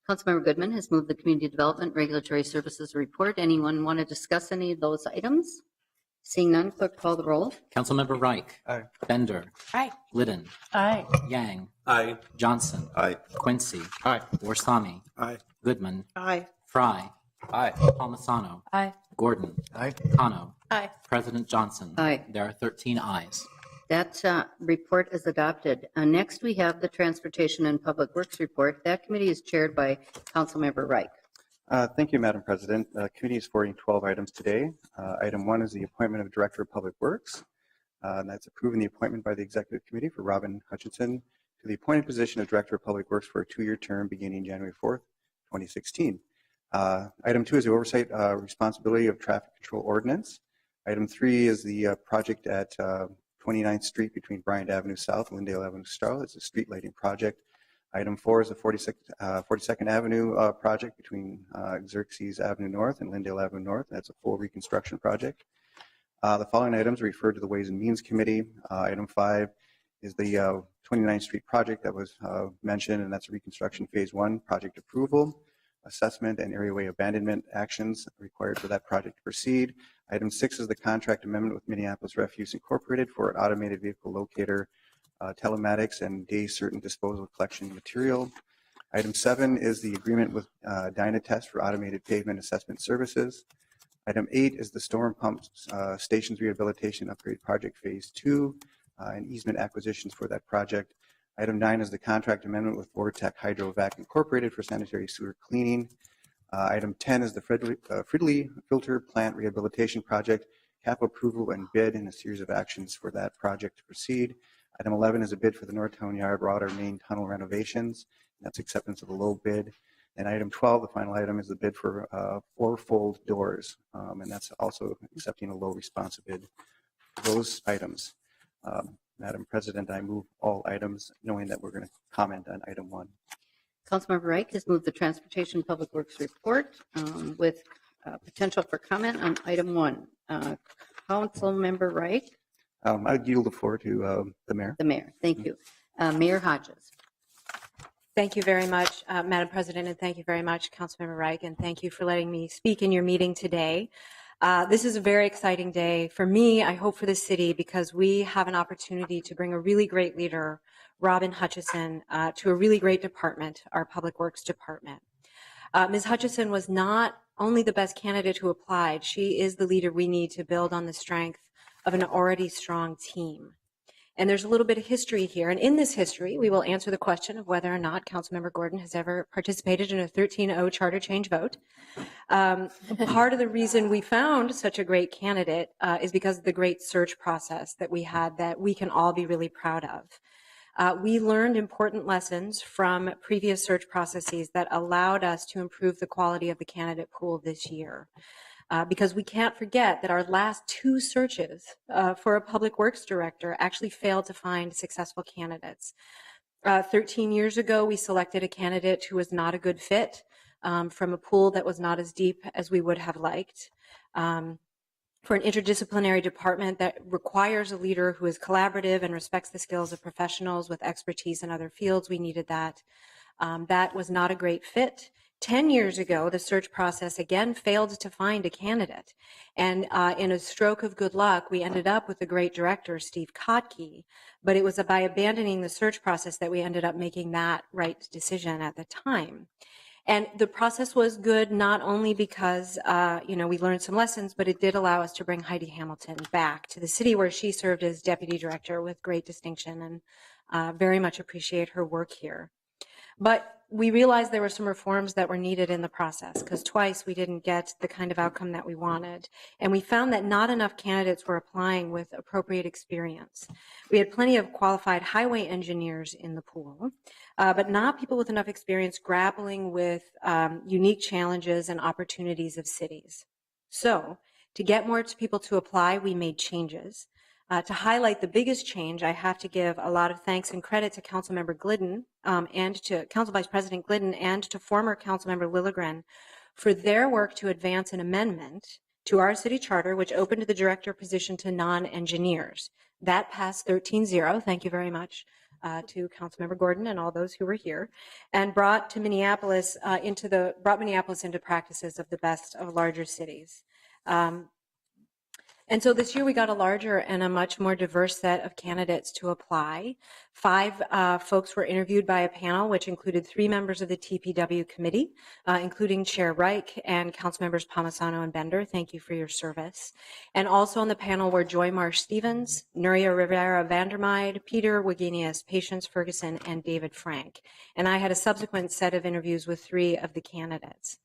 S1: Councilmember Goodman has moved the Community Development Regulatory Services Report. Anyone want to discuss any of those items? Seeing none, clerk call the roll.
S15: Councilmember Reich.
S17: Aye.
S15: Bender.
S11: Aye.
S15: Liddon.
S5: Aye.
S15: Yang.
S12: Aye.
S15: Johnson.
S12: Aye.
S15: Quincy.
S12: Aye.
S15: Warsami.
S12: Aye.
S15: Goodman.
S16: Aye.
S15: Fry.
S12: Aye.
S15: Palmisano.
S11: Aye.
S15: Gordon.
S17: Aye.
S15: Kano.
S11: Aye.
S15: President Johnson.
S1: Aye.
S15: There are 13 ayes.
S1: That report is adopted. Next, we have the Transportation and Public Works Report. That committee is chaired by Councilmember Reich.
S18: Thank you, Madam President. Committee is forwarding 12 items today. Item 1 is the appointment of Director of Public Works. And that's approving the appointment by the Executive Committee for Robin Hutchinson to the appointed position of Director of Public Works for a 2-year term beginning January 4th, 2016. Item 2 is the oversight responsibility of traffic control ordinance. Item 3 is the project at 29th Street between Bryant Avenue South and Lyndale Avenue South. It's a street lighting project. Item 4 is the 42nd Avenue project between Xerxes Avenue North and Lyndale Avenue North. That's a full reconstruction project. The following items are referred to the Ways and Means Committee. Item 5 is the 29th Street project that was mentioned, and that's a reconstruction phase 1 project approval, assessment, and areaway abandonment actions required for that project to proceed. Item 6 is the contract amendment with Minneapolis Refuse Incorporated for an automated vehicle locator, telematics, and day certain disposal collection material. Item 7 is the agreement with Dynatest for automated pavement assessment services. Item 8 is the storm pump stations rehabilitation upgrade project phase 2 and easement acquisitions for that project. Item 9 is the contract amendment with Vortec Hydrovac Incorporated for sanitary sewer cleaning. Item 10 is the Fridley filter plant rehabilitation project, capital approval and bid, and a series of actions for that project to proceed. Item 11 is a bid for the Northtown Yard Water Main Tunnel renovations. That's acceptance of the low bid. And item 12, the final item, is the bid for 4-fold doors, and that's also accepting a low response bid for those items. Madam President, I move all items, knowing that we're going to comment on item 1.
S1: Councilmember Reich has moved the Transportation and Public Works Report with potential for comment on item 1. Councilmember Reich.
S18: I yield the floor to the mayor.
S1: The mayor, thank you. Mayor Hodges.
S19: Thank you very much, Madam President, and thank you very much, Councilmember Reich, and thank you for letting me speak in your meeting today. This is a very exciting day for me, I hope for the city, because we have an opportunity to bring a really great leader, Robin Hutchinson, to a really great department, our Public Works Department. Ms. Hutchinson was not only the best candidate who applied, she is the leader we need to build on the strength of an already strong team. And there's a little bit of history here. And in this history, we will answer the question of whether or not Councilmember Gordon has ever participated in a 13-0 charter change vote. Part of the reason we found such a great candidate is because of the great search process that we had that we can all be really proud of. We learned important lessons from previous search processes that allowed us to improve the quality of the candidate pool this year. Because we can't forget that our last 2 searches for a public works director actually failed to find successful candidates. 13 years ago, we selected a candidate who was not a good fit from a pool that was not as deep as we would have liked. For an interdisciplinary department that requires a leader who is collaborative and respects the skills of professionals with expertise in other fields, we needed that. That was not a great fit. 10 years ago, the search process again failed to find a candidate. And in a stroke of good luck, we ended up with the great director, Steve Kotke. But it was by abandoning the search process that we ended up making that right decision at the time. And the process was good not only because, we learned some lessons, but it did allow us to bring Heidi Hamilton back to the city where she served as deputy director with great distinction, and very much appreciate her work here. But we realized there were some reforms that were needed in the process because twice we didn't get the kind of outcome that we wanted. And we found that not enough candidates were applying with appropriate experience. We had plenty of qualified highway engineers in the pool, but not people with enough experience grappling with unique challenges and opportunities of cities. So to get more people to apply, we made changes. To highlight the biggest change, I have to give a lot of thanks and credit to Councilmember Glidden and to Council Vice President Glidden and to former Councilmember Lilligren for their work to advance an amendment to our city charter, which opened the director position to non-engineers. That passed 13-0. Thank you very much to Councilmember Gordon and all those who were here, and brought Minneapolis into practices of the best of larger cities. And so this year we got a larger and a much more diverse set of candidates to apply. 5 folks were interviewed by a panel, which included 3 members of the TPW committee, including Chair Reich and Council members Palmisano and Bender. Thank you for your service. And also on the panel were Joy Marsh Stevens, Nuria Rivera Vandermeide, Peter Wagenius, Patience Ferguson, and David Frank. And I had a subsequent set of interviews with 3 of the candidates.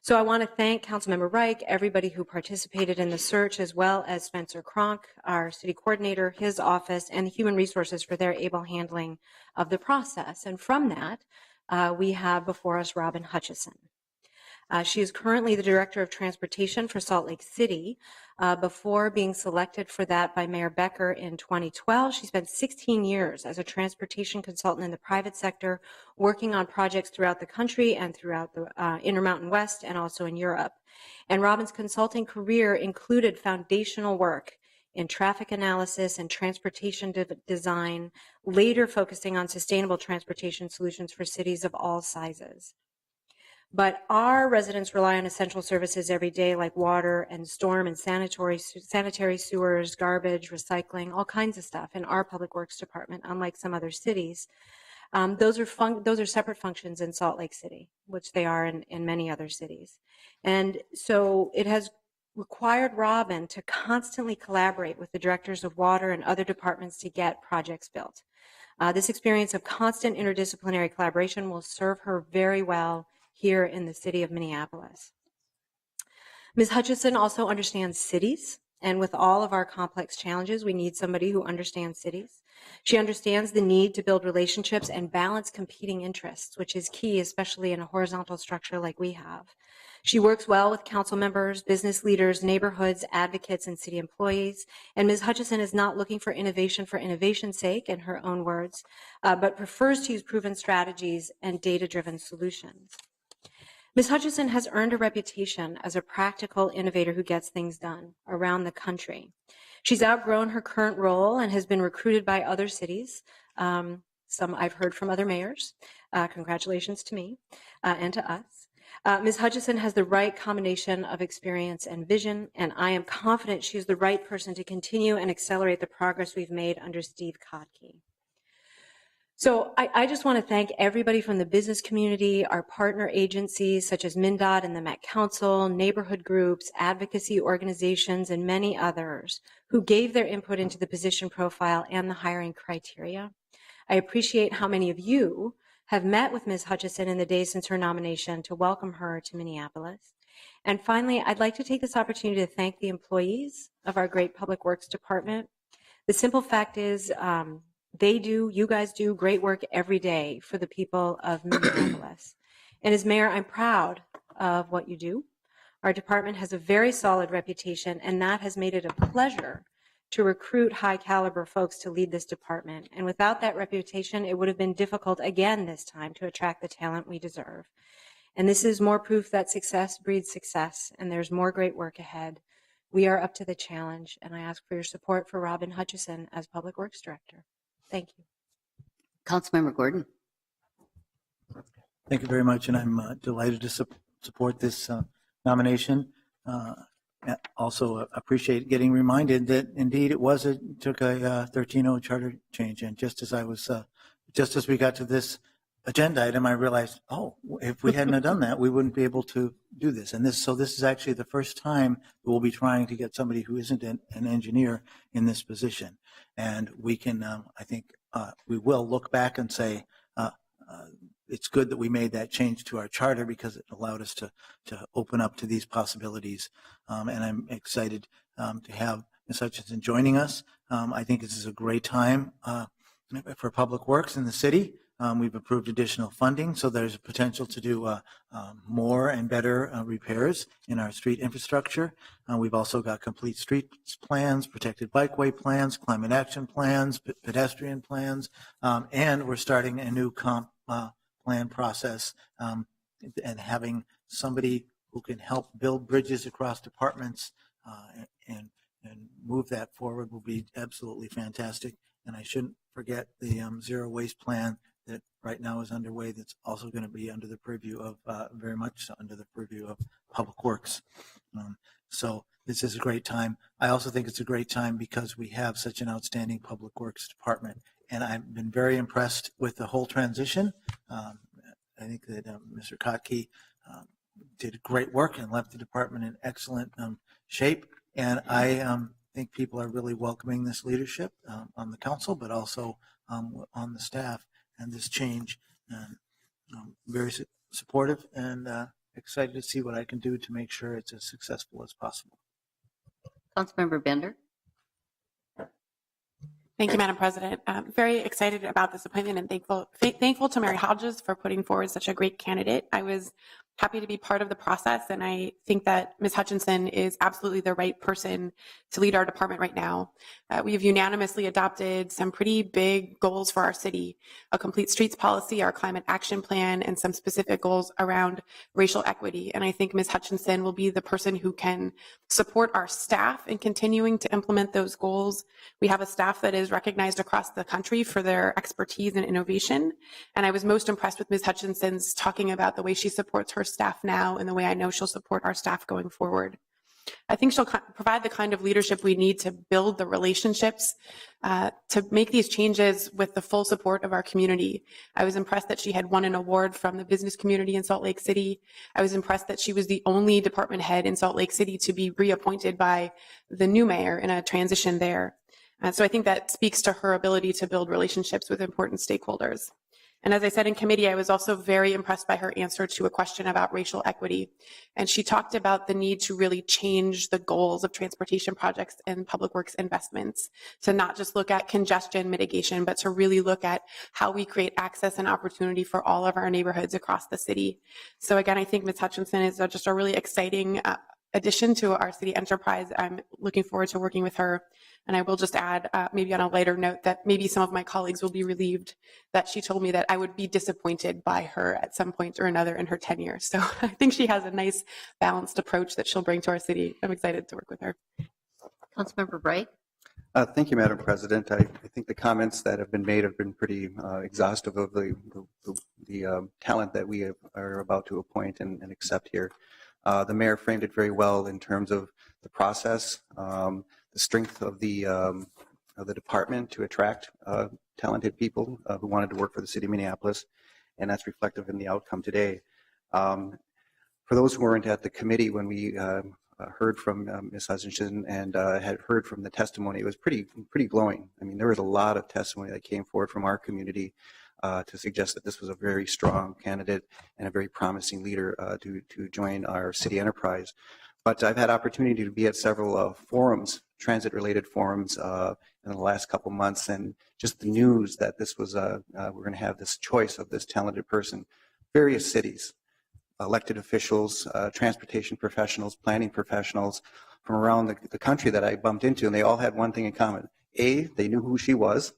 S19: So I want to thank Councilmember Reich, everybody who participated in the search, as well as Spencer Cronk, our city coordinator, his office, and the Human Resources for their able handling of the process. And from that, we have before us Robin Hutchison. She is currently the Director of Transportation for Salt Lake City. Before being selected for that by Mayor Becker in 2012, she spent 16 years as a transportation consultant in the private sector, working on projects throughout the country and throughout the Intermountain West and also in Europe. And Robin's consulting career included foundational work in traffic analysis and transportation design, later focusing on sustainable transportation solutions for cities of all sizes. But our residents rely on essential services every day, like water and storm and sanitary sewers, garbage, recycling, all kinds of stuff in our public works department, unlike some other cities. Those are separate functions in Salt Lake City, which they are in many other cities. And so it has required Robin to constantly collaborate with the directors of water and other departments to get projects built. This experience of constant interdisciplinary collaboration will serve her very well here in the city of Minneapolis. Ms. Hutchison also understands cities, and with all of our complex challenges, we need somebody who understands cities. She understands the need to build relationships and balance competing interests, which is key, especially in a horizontal structure like we have. She works well with council members, business leaders, neighborhoods, advocates, and city employees. And Ms. Hutchison is not looking for innovation's sake, in her own words, but prefers to use proven strategies and data-driven solutions. Ms. Hutchison has earned a reputation as a practical innovator who gets things done around the country. She's outgrown her current role and has been recruited by other cities. Some I've heard from other mayors. Congratulations to me and to us. Ms. Hutchison has the right combination of experience and vision, and I am confident she is the right person to continue and accelerate the progress we've made under Steve Kotke. So I just want to thank everybody from the business community, our partner agencies such as MnDOT and the Met Council, neighborhood groups, advocacy organizations, and many others who gave their input into the position profile and the hiring criteria. I appreciate how many of you have met with Ms. Hutchison in the days since her nomination to welcome her to Minneapolis. And finally, I'd like to take this opportunity to thank the employees of our great Public Works Department. The simple fact is, you guys do great work every day for the people of Minneapolis. And as mayor, I'm proud of what you do. Our department has a very solid reputation, and that has made it a pleasure to recruit high caliber folks to lead this department. And without that reputation, it would have been difficult again this time to attract the talent we deserve. And this is more proof that success breeds success, and there's more great work ahead. We are up to the challenge, and I ask for your support for Robin Hutchison as Public Works Director. Thank you.
S1: Councilmember Gordon.
S17: Thank you very much, and I'm delighted to support this nomination. Also appreciate getting reminded that indeed it took a 13-0 charter change, and just as we got to this agenda item, I realized, oh, if we hadn't have done that, we wouldn't be able to do this. And this is actually the first time that we'll be trying to get somebody who isn't an engineer in this position. And we can, I think, we will look back and say, it's good that we made that change to our charter because it allowed us to open up to these possibilities. And I'm excited to have Ms. Hutchison joining us. I think this is a great time for Public Works in the city. We've approved additional funding, so there's a potential to do more and better repairs in our street infrastructure. We've also got complete streets plans, protected bikeway plans, climate action plans, pedestrian plans, and we're starting a new comp plan process, and having somebody who can help build bridges across departments and move that forward will be absolutely fantastic. And I shouldn't forget the zero waste plan that right now is underway, that's also going to be under the purview of, very much so under the purview of Public Works. So this is a great time. I also think it's a great time because we have such an outstanding Public Works department. And I've been very impressed with the whole transition. I think that Mr. Kotke did great work and left the department in excellent shape. And I think people are really welcoming this leadership on the council, but also on the staff and this change. And very supportive and excited to see what I can do to make sure it's as successful as possible.
S1: Councilmember Bender.
S20: Thank you, Madam President. I'm very excited about this appointment and thankful to Mary Hodges for putting forward such a great candidate. I was happy to be part of the process, and I think that Ms. Hutchinson is absolutely the right person to lead our department right now. We have unanimously adopted some pretty big goals for our city: a complete streets policy, our climate action plan, and some specific goals around racial equity. And I think Ms. Hutchinson will be the person who can support our staff in continuing to implement those goals. We have a staff that is recognized across the country for their expertise and innovation. And I was most impressed with Ms. Hutchinson's talking about the way she supports her staff now and the way I know she'll support our staff going forward. I think she'll provide the kind of leadership we need to build the relationships to make these changes with the full support of our community. I was impressed that she had won an award from the business community in Salt Lake City. I was impressed that she was the only department head in Salt Lake City to be reappointed by the new mayor in a transition there. So I think that speaks to her ability to build relationships with important stakeholders. And as I said in committee, I was also very impressed by her answer to a question about racial equity. And she talked about the need to really change the goals of transportation projects and public works investments, to not just look at congestion mitigation, but to really look at how we create access and opportunity for all of our neighborhoods across the city. So again, I think Ms. Hutchinson is just a really exciting addition to our city enterprise. I'm looking forward to working with her. And I will just add, maybe on a lighter note, that maybe some of my colleagues will be relieved that she told me that I would be disappointed by her at some point or another in her tenure. So I think she has a nice balanced approach that she'll bring to our city. I'm excited to work with her.
S1: Councilmember Bright.
S18: Thank you, Madam President. I think the comments that have been made have been pretty exhaustive of the talent that we are about to appoint and accept here. The mayor framed it very well in terms of the process, the strength of the department to attract talented people who wanted to work for the city of Minneapolis, and that's reflective in the outcome today. For those who weren't at the committee when we heard from Ms. Hutchinson and had heard from the testimony, it was pretty glowing. I mean, there was a lot of testimony that came forward from our community to suggest that this was a very strong candidate and a very promising leader to join our city enterprise. But I've had opportunity to be at several forums, transit-related forums in the last couple months, and just the news that this was we're going to have this choice of this talented person. Various cities, elected officials, transportation professionals, planning professionals from around the country that I bumped into, and they all had one thing in common. A, they knew who she was,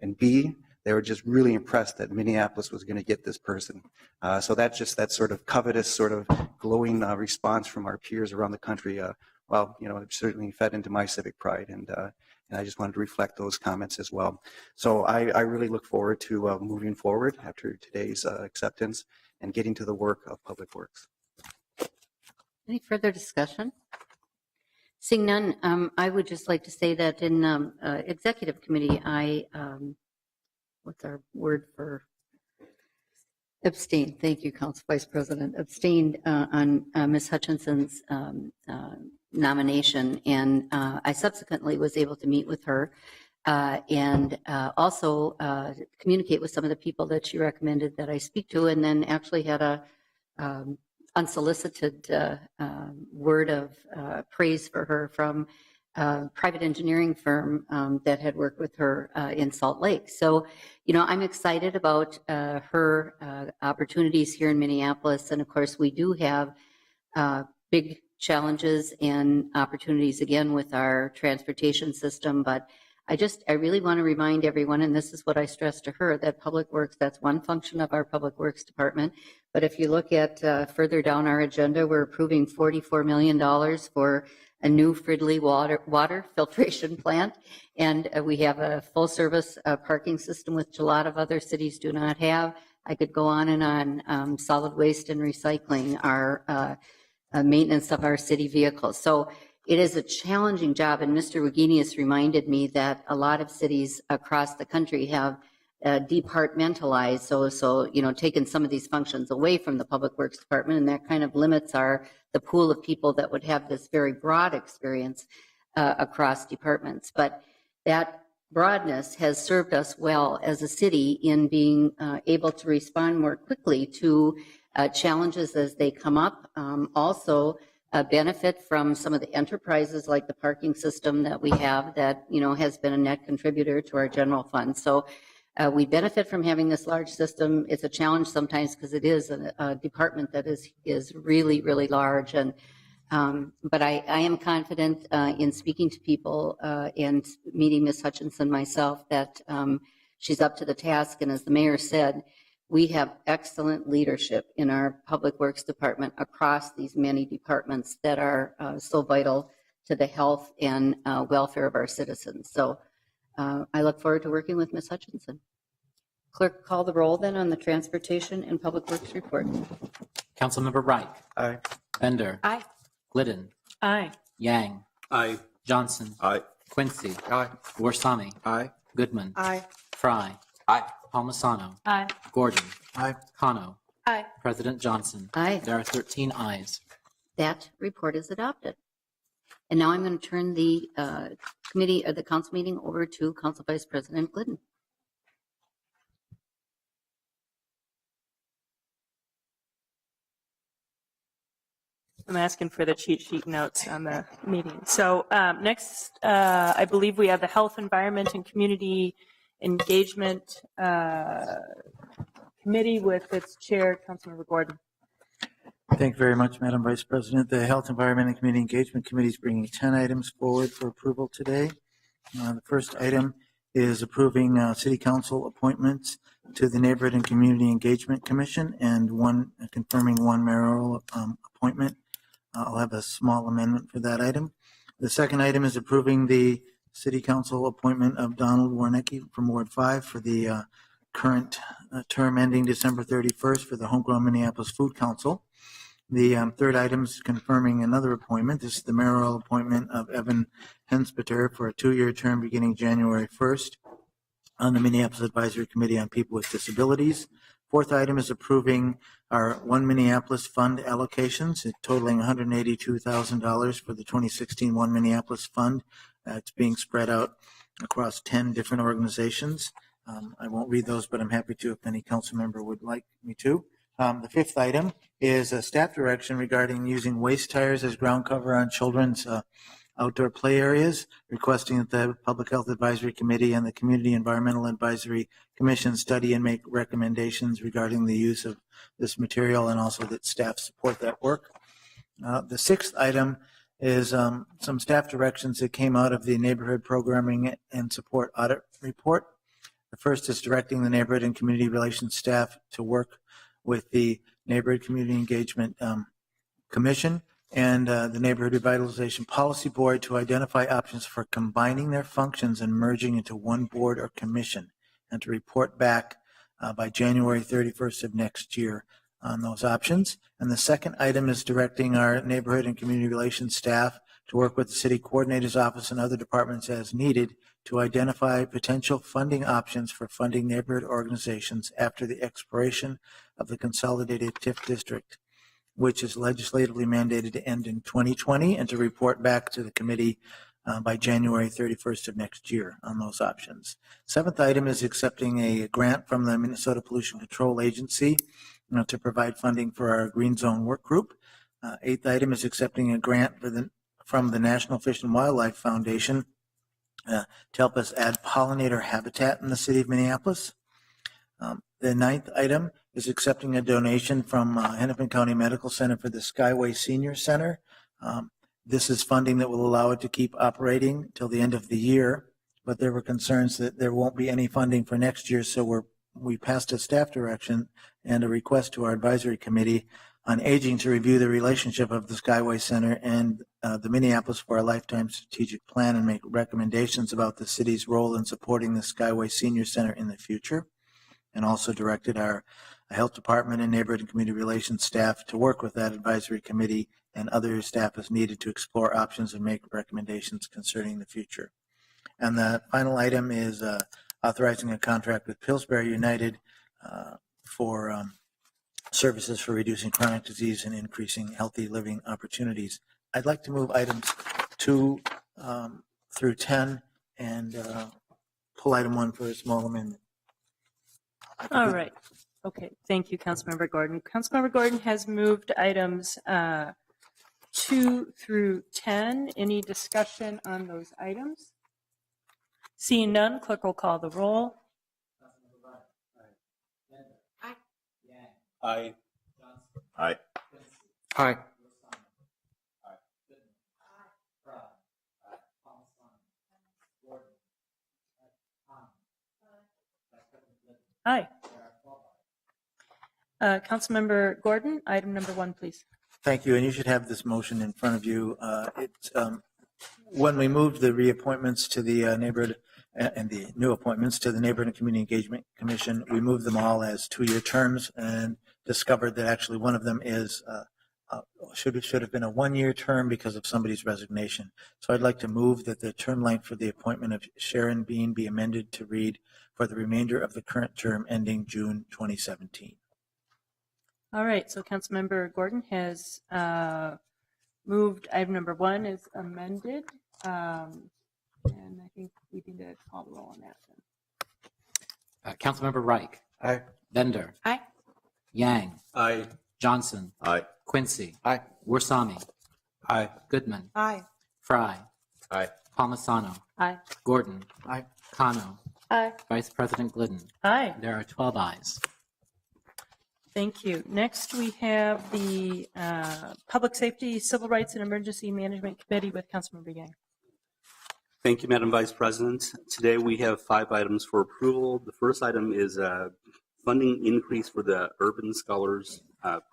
S18: and B, they were just really impressed that Minneapolis was going to get this person. So that's just that sort of covetous, sort of glowing response from our peers around the country. Well, you know, it certainly fed into my civic pride, and I just wanted to reflect those comments as well. So I really look forward to moving forward after today's acceptance and getting to the work of Public Works.
S1: Any further discussion? Seeing none, I would just like to say that in executive committee, I what's our word for abstain? Thank you, Council Vice President. Abstained on Ms. Hutchinson's nomination, and I subsequently was able to meet with her and also communicate with some of the people that she recommended that I speak to, and then actually had a unsolicited word of praise for her from private engineering firm that had worked with her in Salt Lake. So, I'm excited about her opportunities here in Minneapolis. And of course, we do have big challenges and opportunities again with our transportation system. But I really want to remind everyone, and this is what I stressed to her, that Public Works, that's one function of our Public Works Department. But if you look at further down our agenda, we're approving $44 million for a new Fridley water filtration plant. And we have a full service parking system, which a lot of other cities do not have. I could go on and on. Solid waste and recycling, our maintenance of our city vehicles. So it is a challenging job, and Mr. Wagenius reminded me that a lot of cities across the country have departmentalized, so taken some of these functions away from the Public Works Department, and that kind of limits the pool of people that would have this very broad experience across departments. But that broadness has served us well as a city in being able to respond more quickly to challenges as they come up. Also, benefit from some of the enterprises like the parking system that we have that has been a net contributor to our general fund. So we benefit from having this large system. It's a challenge sometimes because it is a department that is really, really large. And but I am confident in speaking to people and meeting Ms. Hutchinson myself that she's up to the task. And as the mayor said, we have excellent leadership in our Public Works Department across these many departments that are so vital to the health and welfare of our citizens. So I look forward to working with Ms. Hutchinson. Clerk, call the roll then on the Transportation and Public Works report.
S15: Councilmember Reich.
S17: Aye.
S15: Bender.
S19: Aye.
S15: Glidden.
S5: Aye.
S15: Yang.
S17: Aye.
S15: Johnson.
S17: Aye.
S15: Quincy.
S17: Aye.
S15: Warsami.
S17: Aye.
S15: Goodman.
S16: Aye.
S15: Fry.
S17: Aye.
S15: Palmisano.
S5: Aye.
S15: Gordon.
S17: Aye.
S15: Kano.
S19: Aye.
S15: President Johnson.
S1: Aye.
S15: There are 13 ayes.
S1: That report is adopted. And now I'm going to turn the committee or the council meeting over to Council Vice President Glidden.
S5: I'm asking for the cheat sheet notes on the meeting. So next, I believe we have the Health, Environment, and Community Engagement Committee with its chair, Councilmember Gordon.
S17: Thank you very much, Madam Vice President. The Health, Environment, and Community Engagement Committee is bringing 10 items forward for approval today. The first item is approving City Council appointments to the Neighborhood and Community Engagement Commission and confirming one mayoral appointment. I'll have a small amendment for that item. The second item is approving the City Council appointment of Donald Warnecki from Ward 5 for the current term ending December 31st for the Homegrown Minneapolis Food Council. The third item is confirming another appointment. This is the mayoral appointment of Evan Henspeter for a 2-year term beginning January 1st on the Minneapolis Advisory Committee on People with Disabilities. Fourth item is approving our One Minneapolis Fund allocations, totaling $182,000 for the 2016 One Minneapolis Fund. It's being spread out across 10 different organizations. I won't read those, but I'm happy to if any council member would like me to. The fifth item is a staff direction regarding using waste tires as ground cover on children's outdoor play areas, requesting that the Public Health Advisory Committee and the Community Environmental Advisory Commission study and make recommendations regarding the use of this material, and also that staff support that work. The sixth item is some staff directions that came out of the Neighborhood Programming and Support Audit Report. The first is directing the Neighborhood and Community Relations staff to work with the Neighborhood Community Engagement Commission and the Neighborhood Revitalization Policy Board to identify options for combining their functions and merging into one board or commission, and to report back by January 31st of next year on those options. And the second item is directing our Neighborhood and Community Relations staff to work with the City Coordinator's Office and other departments as needed to identify potential funding options for funding neighborhood organizations after the expiration of the consolidated TIF district, which is legislatively mandated to end in 2020, and to report back to the committee by January 31st of next year on those options. Seventh item is accepting a grant from the Minnesota Pollution Control Agency to provide funding for our Green Zone Work Group. Eighth item is accepting a grant from the National Fish and Wildlife Foundation to help us add pollinator habitat in the city of Minneapolis. The ninth item is accepting a donation from Hennepin County Medical Center for the Skyway Senior Center. This is funding that will allow it to keep operating till the end of the year, but there were concerns that there won't be any funding for next year, so we passed a staff direction and a request to our advisory committee on aging to review the relationship of the Skyway Center and the Minneapolis for a Lifetime Strategic Plan and make recommendations about the city's role in supporting the Skyway Senior Center in the future, and also directed our health department and neighborhood and community relations staff to work with that advisory committee and other staff as needed to explore options and make recommendations concerning the future. And the final item is authorizing a contract with Pillsbury United for services for reducing chronic disease and increasing healthy living opportunities. I'd like to move items 2 through 10 and pull item 1 for a small amendment.
S2: All right. Okay. Thank you, Councilmember Gordon. Councilmember Gordon has moved items 2 through 10. Any discussion on those items? Seeing none, clerk will call the roll.
S21: Aye. Aye. Aye.
S2: Aye. Councilmember Gordon, item number 1, please.
S17: Thank you, and you should have this motion in front of you. It's when we moved the reappointments to the neighborhood and the new appointments to the Neighborhood and Community Engagement Commission, we moved them all as 2-year terms and discovered that actually one of them is should have been a 1-year term because of somebody's resignation. So I'd like to move that the term length for the appointment of Sharon Bean be amended to read for the remainder of the current term ending June 2017.
S2: All right. So Councilmember Gordon has moved item number 1 is amended. And I think we need to call the roll on that then.
S15: Councilmember Reich.
S17: Aye.
S15: Bender.
S20: Aye.
S15: Yang.
S21: Aye.
S15: Johnson.
S21: Aye.
S15: Quincy.
S21: Aye.
S15: Warsami.
S21: Aye.
S15: Goodman.
S16: Aye.
S15: Fry.
S21: Aye.
S15: Palmisano.
S2: Aye.
S15: Gordon.
S17: Aye.
S15: Kano.
S2: Aye.
S15: Vice President Glidden.
S2: Aye.
S15: There are 12 ayes.
S2: Thank you. Next, we have the Public Safety, Civil Rights, and Emergency Management Committee with Councilmember Yang.
S22: Thank you, Madam Vice President. Today we have 5 items for approval. The first item is a funding increase for the Urban Scholars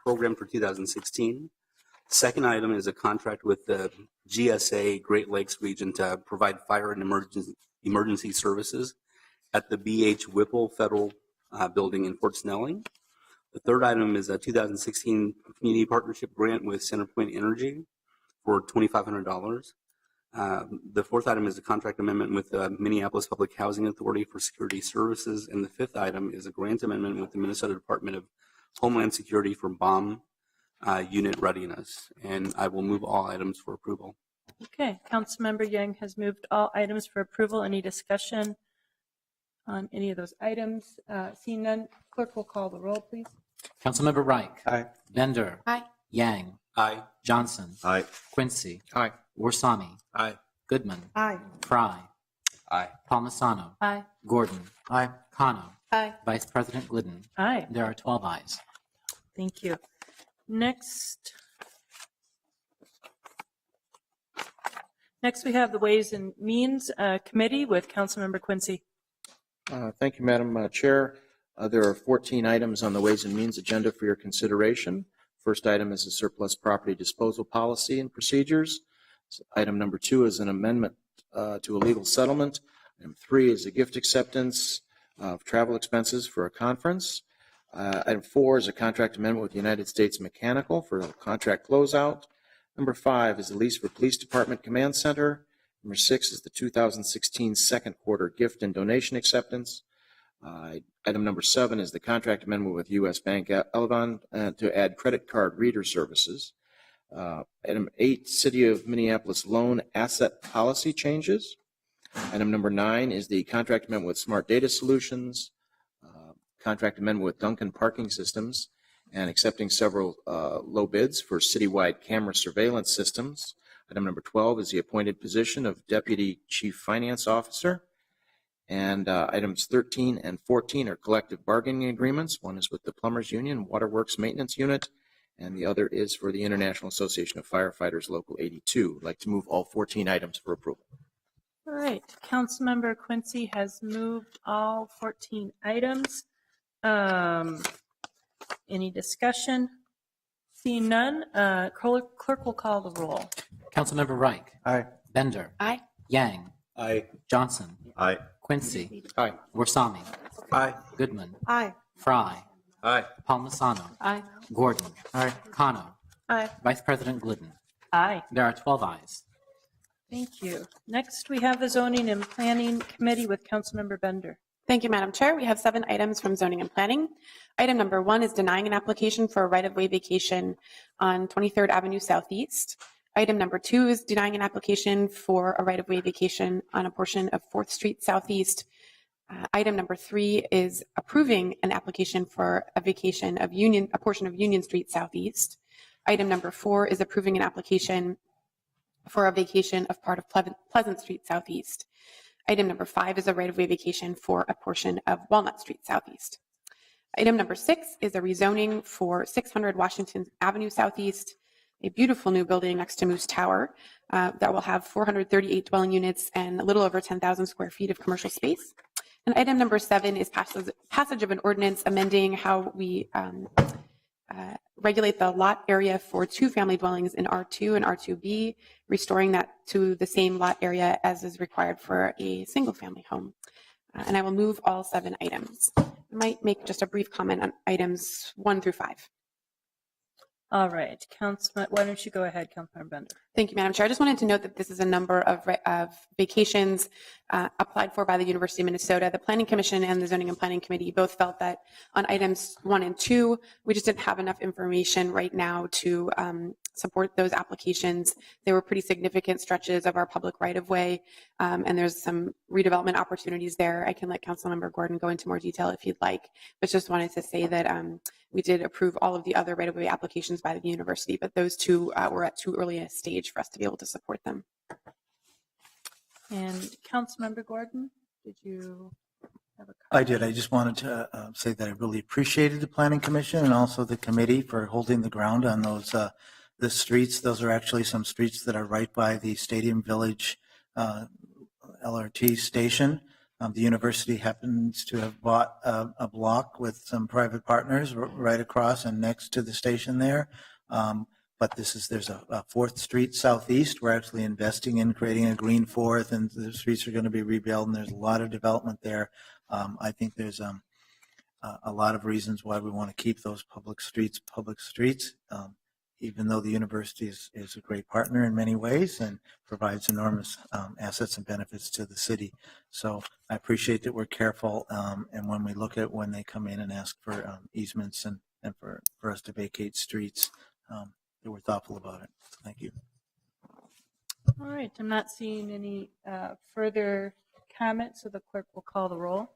S22: program for 2016. Second item is a contract with the GSA Great Lakes region to provide fire and emergency services at the B.H. Whipple Federal Building in Fort Snelling. The third item is a 2016 Community Partnership Grant with Centerpoint Energy for $2,500. The fourth item is a contract amendment with the Minneapolis Public Housing Authority for security services. And the fifth item is a grant amendment with the Minnesota Department of Homeland Security for bomb unit readiness. And I will move all items for approval.
S2: Okay. Councilmember Yang has moved all items for approval. Any discussion on any of those items? Seeing none, clerk will call the roll, please.
S15: Councilmember Reich.
S21: Aye.
S15: Bender.
S20: Aye.
S15: Yang.
S21: Aye.
S15: Johnson.
S21: Aye.
S15: Quincy.
S21: Aye.
S15: Warsami.
S21: Aye.
S15: Goodman.
S16: Aye.
S15: Fry.
S21: Aye.
S15: Palmisano.
S2: Aye.
S15: Gordon.
S17: Aye.
S15: Kano.
S2: Aye.
S15: Vice President Glidden.
S2: Aye.
S15: There are 12 ayes.
S2: Thank you. Next we have the Ways and Means Committee with Councilmember Quincy.
S23: Thank you, Madam Chair. There are 14 items on the Ways and Means agenda for your consideration. First item is a surplus property disposal policy and procedures. Item number 2 is an amendment to a legal settlement. Item 3 is a gift acceptance of travel expenses for a conference. Item 4 is a contract amendment with United States Mechanical for a contract closeout. Number 5 is a lease for Police Department Command Center. Number 6 is the 2016 second quarter gift and donation acceptance. Item number 7 is the contract amendment with U.S. Bank Elevon to add credit card reader services. Item 8, City of Minneapolis loan asset policy changes. Item number 9 is the contract amendment with Smart Data Solutions, contract amendment with Duncan Parking Systems, and accepting several low bids for citywide camera surveillance systems. Item number 12 is the appointed position of Deputy Chief Finance Officer. And items 13 and 14 are collective bargaining agreements. One is with the Plumbers Union Waterworks Maintenance Unit, and the other is for the International Association of Firefighters Local 82. I'd like to move all 14 items for approval.
S2: All right, Councilmember Quincy has moved all 14 items. Any discussion? Seeing none, clerk will call the roll.
S15: Councilmember Reich.
S17: Aye.
S15: Bender.
S20: Aye.
S15: Yang.
S21: Aye.
S15: Johnson.
S21: Aye.
S15: Quincy.
S23: Aye.
S15: Warsami.
S21: Aye.
S15: Goodman.
S16: Aye.
S15: Fry.
S21: Aye.
S15: Palmisano.
S2: Aye.
S15: Gordon.
S17: Aye.
S15: Kano.
S16: Aye.
S15: Vice President Glidden.
S2: Aye.
S15: There are 12 ayes.
S2: Thank you. Next, we have the Zoning and Planning Committee with Councilmember Bender.
S20: Thank you, Madam Chair. We have 7 items from Zoning and Planning. Item number 1 is denying an application for a right-of-way vacation on 23rd Avenue Southeast. Item number 2 is denying an application for a right-of-way vacation on a portion of 4th Street Southeast. Item number 3 is approving an application for a vacation of a portion of Union Street Southeast. Item number 4 is approving an application for a vacation of part of Pleasant Street Southeast. Item number 5 is a right-of-way vacation for a portion of Walnut Street Southeast. Item number 6 is a rezoning for 600 Washington Avenue Southeast, a beautiful new building next to Moose Tower that will have 438 dwelling units and a little over 10,000 square feet of commercial space. And item number 7 is passage of an ordinance amending how we regulate the lot area for 2-family dwellings in R2 and R2B, restoring that to the same lot area as is required for a single-family home. And I will move all 7 items. I might make just a brief comment on items 1 through 5.
S2: All right, why don't you go ahead, Councilmember Bender?
S20: Thank you, Madam Chair. I just wanted to note that this is a number of vacations applied for by the University of Minnesota. The Planning Commission and the Zoning and Planning Committee both felt that on items 1 and 2, we just didn't have enough information right now to support those applications. They were pretty significant stretches of our public right-of-way, and there's some redevelopment opportunities there. I can let Councilmember Gordon go into more detail if you'd like, but just wanted to say that we did approve all of the other right-of-way applications by the university, but those 2 were at too early a stage for us to be able to support them.
S2: And Councilmember Gordon, did you have a comment?
S17: I did. I just wanted to say that I really appreciated the Planning Commission and also the committee for holding the ground on those the streets. Those are actually some streets that are right by the Stadium Village LRT station. The university happens to have bought a block with some private partners right across and next to the station there. But there's a 4th Street Southeast. We're actually investing in creating a green 4th, and the streets are going to be rebuilt, and there's a lot of development there. I think there's a lot of reasons why we want to keep those public streets. Even though the university is a great partner in many ways and provides enormous assets and benefits to the city. So I appreciate that we're careful, and when we look at when they come in and ask for easements and for us to vacate streets, that we're thoughtful about it. Thank you.
S2: All right, I'm not seeing any further comments, so the clerk will call the roll.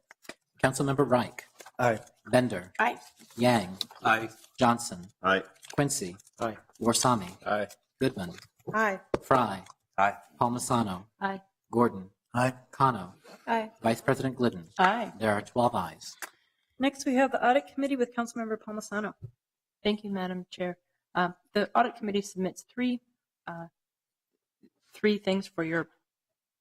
S15: Councilmember Reich.
S17: Aye.
S15: Bender.
S20: Aye.
S15: Yang.
S21: Aye.
S15: Johnson.
S21: Aye.
S15: Quincy.
S23: Aye.
S15: Warsami.
S21: Aye.
S15: Goodman.
S16: Aye.
S15: Fry.
S21: Aye.
S15: Palmisano.
S2: Aye.
S15: Gordon.
S17: Aye.
S15: Kano.
S16: Aye.
S15: Vice President Glidden.
S2: Aye.
S15: There are 12 ayes.
S2: Next, we have the Audit Committee with Councilmember Palmisano. Thank you, Madam Chair. The Audit Committee submits three things for your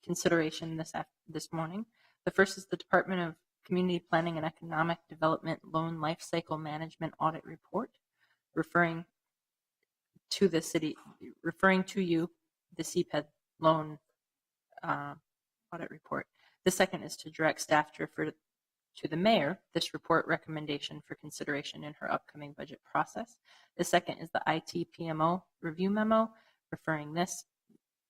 S2: consideration this morning. The first is the Department of Community Planning and Economic Development Loan Life Cycle Management Audit Report, referring to you, the CPED loan audit report. The second is to direct staff to refer to the mayor this report recommendation for consideration in her upcoming budget process. The second is the IT PMO review memo, referring this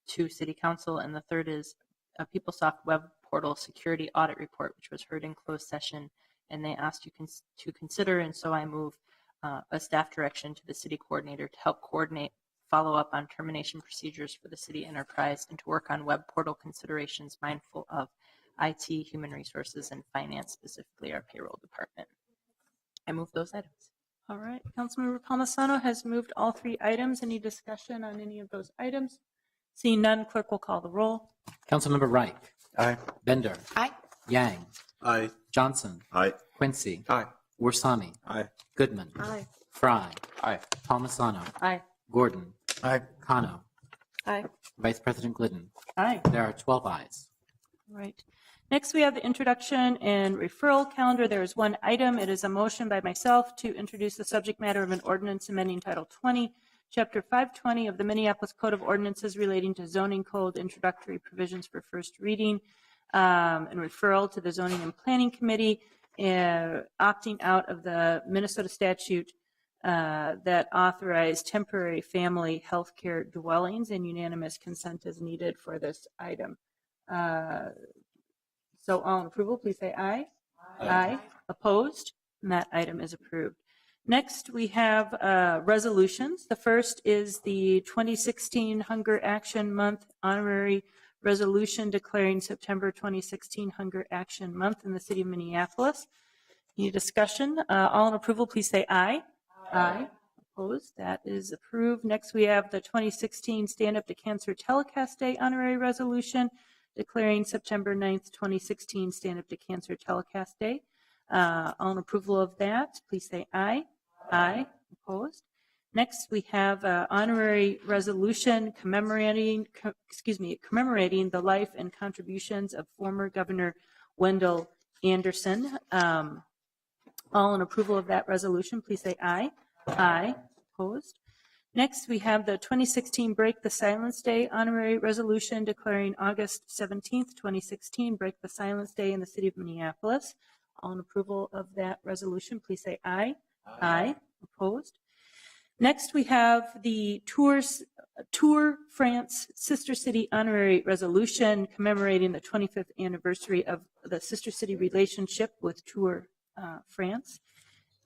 S2: to City Council. And the third is a PeopleSoft web portal security audit report, which was heard in closed session, and they asked you to consider, and so I move a staff direction to the city coordinator to help coordinate follow up on termination procedures for the city enterprise and to work on web portal considerations mindful of IT, human resources, and finance, specifically our payroll department. I move those items. All right, Councilmember Palmisano has moved all 3 items. Any discussion on any of those items?
S5: Seeing none, clerk will call the roll.
S15: Councilmember Reich.
S17: Aye.
S15: Bender.
S20: Aye.
S15: Yang.
S18: Aye.
S15: Johnson.
S18: Aye.
S15: Quincy.
S18: Aye.
S15: Warsami.
S18: Aye.
S15: Goodman.
S5: Aye.
S15: Fry.
S18: Aye.
S15: Palmisano.
S5: Aye.
S15: Gordon.
S17: Aye.
S15: Kano.
S5: Aye.
S15: Vice President Glidden.
S5: Aye.
S15: There are 12 ayes.
S5: Right. Next, we have the introduction and referral calendar. There is one item. It is a motion by myself to introduce the subject matter of an ordinance amending Title 20, Chapter 520 of the Minneapolis Code of Ordinances relating to zoning code introductory provisions for first reading, and referral to the Zoning and Planning Committee, opting out of the Minnesota statute that authorize temporary family health care dwellings, and unanimous consent is needed for this item. So all in approval, please say aye. Aye. Opposed? And that item is approved. Next, we have resolutions. The first is the 2016 Hunger Action Month honorary resolution declaring September 2016 Hunger Action Month in the city of Minneapolis. Any discussion? All in approval, please say aye. Aye. Opposed? That is approved. Next, we have the 2016 Stand Up to Cancer Telecast Day honorary resolution declaring September 9th, 2016 Stand Up to Cancer Telecast Day. All in approval of that, please say aye. Aye. Opposed? Next, we have honorary resolution commemorating the life and contributions of former Governor Wendell Anderson. All in approval of that resolution, please say aye. Aye. Opposed? Next, we have the 2016 Break the Silence Day honorary resolution declaring August 17th, 2016 Break the Silence Day in the city of Minneapolis. All in approval of that resolution, please say aye. Aye. Opposed? Next, we have the Tour France Sister City honorary resolution commemorating the 25th anniversary of the Sister City relationship with Tour France.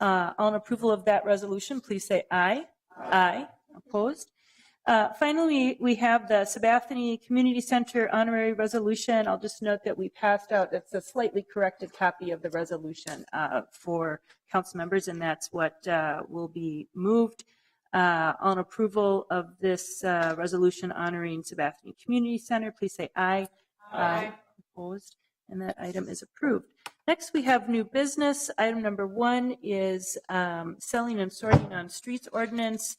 S5: All in approval of that resolution, please say aye. Aye. Opposed? Finally, we have the Sabathani Community Center honorary resolution. I'll just note that we passed out, it's a slightly corrected copy of the resolution for council members, and that's what will be moved. On approval of this resolution honoring Sabathani Community Center, please say aye. Aye. Opposed? And that item is approved. Next, we have new business. Item number 1 is selling and sorting on streets ordinance.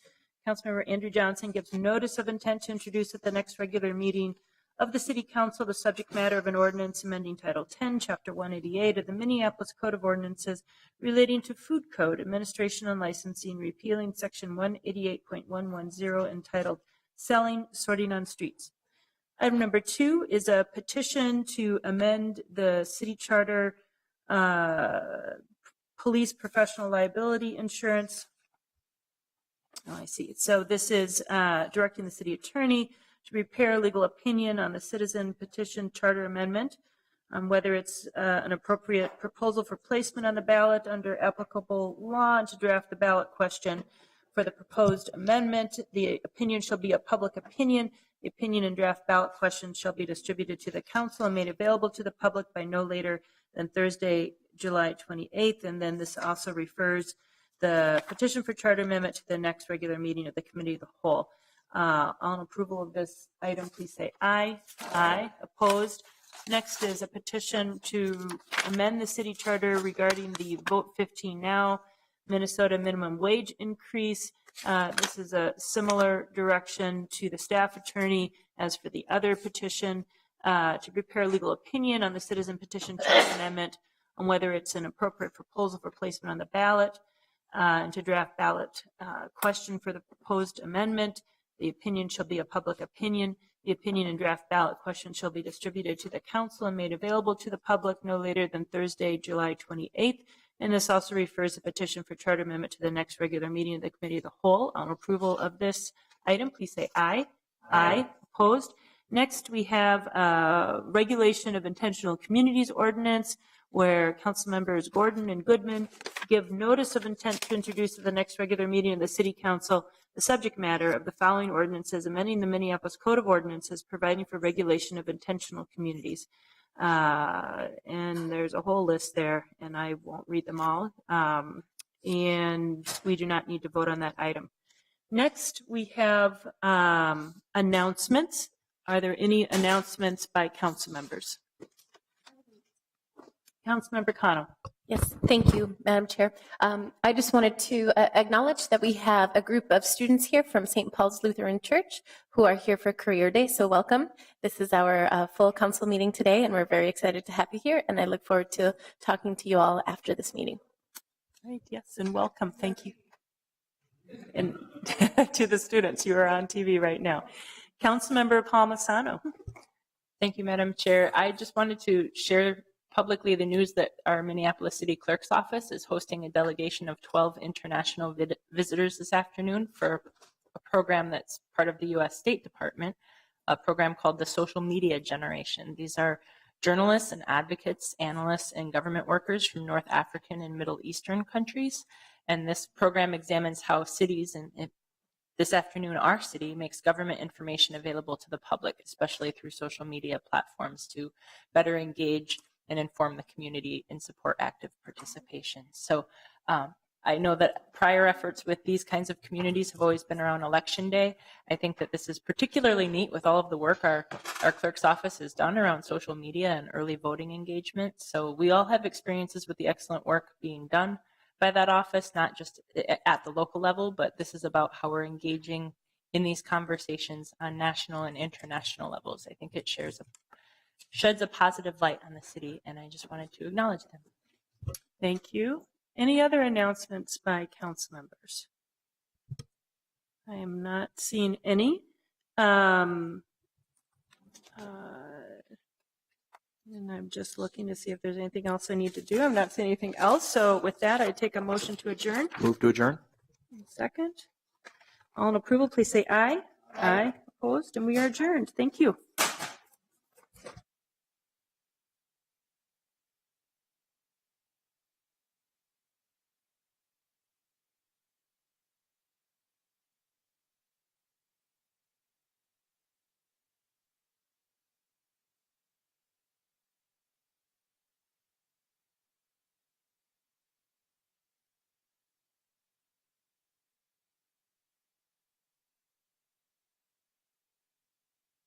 S5: Councilmember Andrew Johnson gives notice of intent to introduce at the next regular meeting of the City Council the subject matter of an ordinance amending Title 10, Chapter 188 of the Minneapolis Code of Ordinances relating to food code, administration and licensing, repealing Section 188.110 entitled Selling, Sorting on Streets. Item number 2 is a petition to amend the city charter police professional liability insurance. Oh, I see. So this is directing the city attorney to prepare a legal opinion on the citizen petition charter amendment, whether it's an appropriate proposal for placement on the ballot under applicable law, and to draft the ballot question for the proposed amendment. The opinion shall be a public opinion. The opinion and draft ballot question shall be distributed to the council and made available to the public by no later than Thursday, July 28th. And then this also refers the petition for charter amendment to the next regular meeting of the committee of the whole. On approval of this item, please say aye. Aye. Opposed? Next is a petition to amend the city charter regarding the Vote 15 Now Minnesota minimum wage increase. This is a similar direction to the staff attorney as for the other petition to prepare a legal opinion on the citizen petition charter amendment on whether it's an appropriate proposal for placement on the ballot, and to draft ballot question for the proposed amendment. The opinion shall be a public opinion. The opinion and draft ballot question shall be distributed to the council and made available to the public no later than Thursday, July 28th. And this also refers the petition for charter amendment to the next regular meeting of the committee of the whole. On approval of this item, please say aye. Aye. Opposed? Next, we have regulation of intentional communities ordinance, where council members Gordon and Goodman give notice of intent to introduce at the next regular meeting of the city council the subject matter of the following ordinances amending the Minneapolis Code of Ordinances providing for regulation of intentional communities. And there's a whole list there, and I won't read them all. And we do not need to vote on that item. Next, we have announcements. Are there any announcements by council members? Councilmember Cano.
S3: Yes, thank you, Madam Chair. I just wanted to acknowledge that we have a group of students here from St. Paul's Lutheran Church who are here for Career Day, so welcome. This is our full council meeting today, and we're very excited to have you here, and I look forward to talking to you all after this meeting.
S5: Right, yes, and welcome. Thank you. And to the students, you are on TV right now. Councilmember Palmisano.
S2: Thank you, Madam Chair. I just wanted to share publicly the news that our Minneapolis City Clerk's Office is hosting a delegation of 12 international visitors this afternoon for a program that's part of the U.S. State Department, a program called the Social Media Generation. These are journalists and advocates, analysts, and government workers from North African and Middle Eastern countries. And this program examines how cities, and this afternoon our city, makes government information available to the public, especially through social media platforms, to better engage and inform the community and support active participation. So I know that prior efforts with these kinds of communities have always been around Election Day. I think that this is particularly neat with all of the work our clerk's office has done around social media and early voting engagement. So we all have experiences with the excellent work being done by that office, not just at the local level, but this is about how we're engaging in these conversations on national and international levels. I think it sheds a positive light on the city, and I just wanted to acknowledge them.
S5: Thank you. Any other announcements by council members? I am not seeing any. And I'm just looking to see if there's anything else I need to do. I'm not seeing anything else. So with that, I take a motion to adjourn.
S23: Move to adjourn.
S5: Second. All in approval, please say aye. Aye. Opposed? And we are adjourned. Thank you.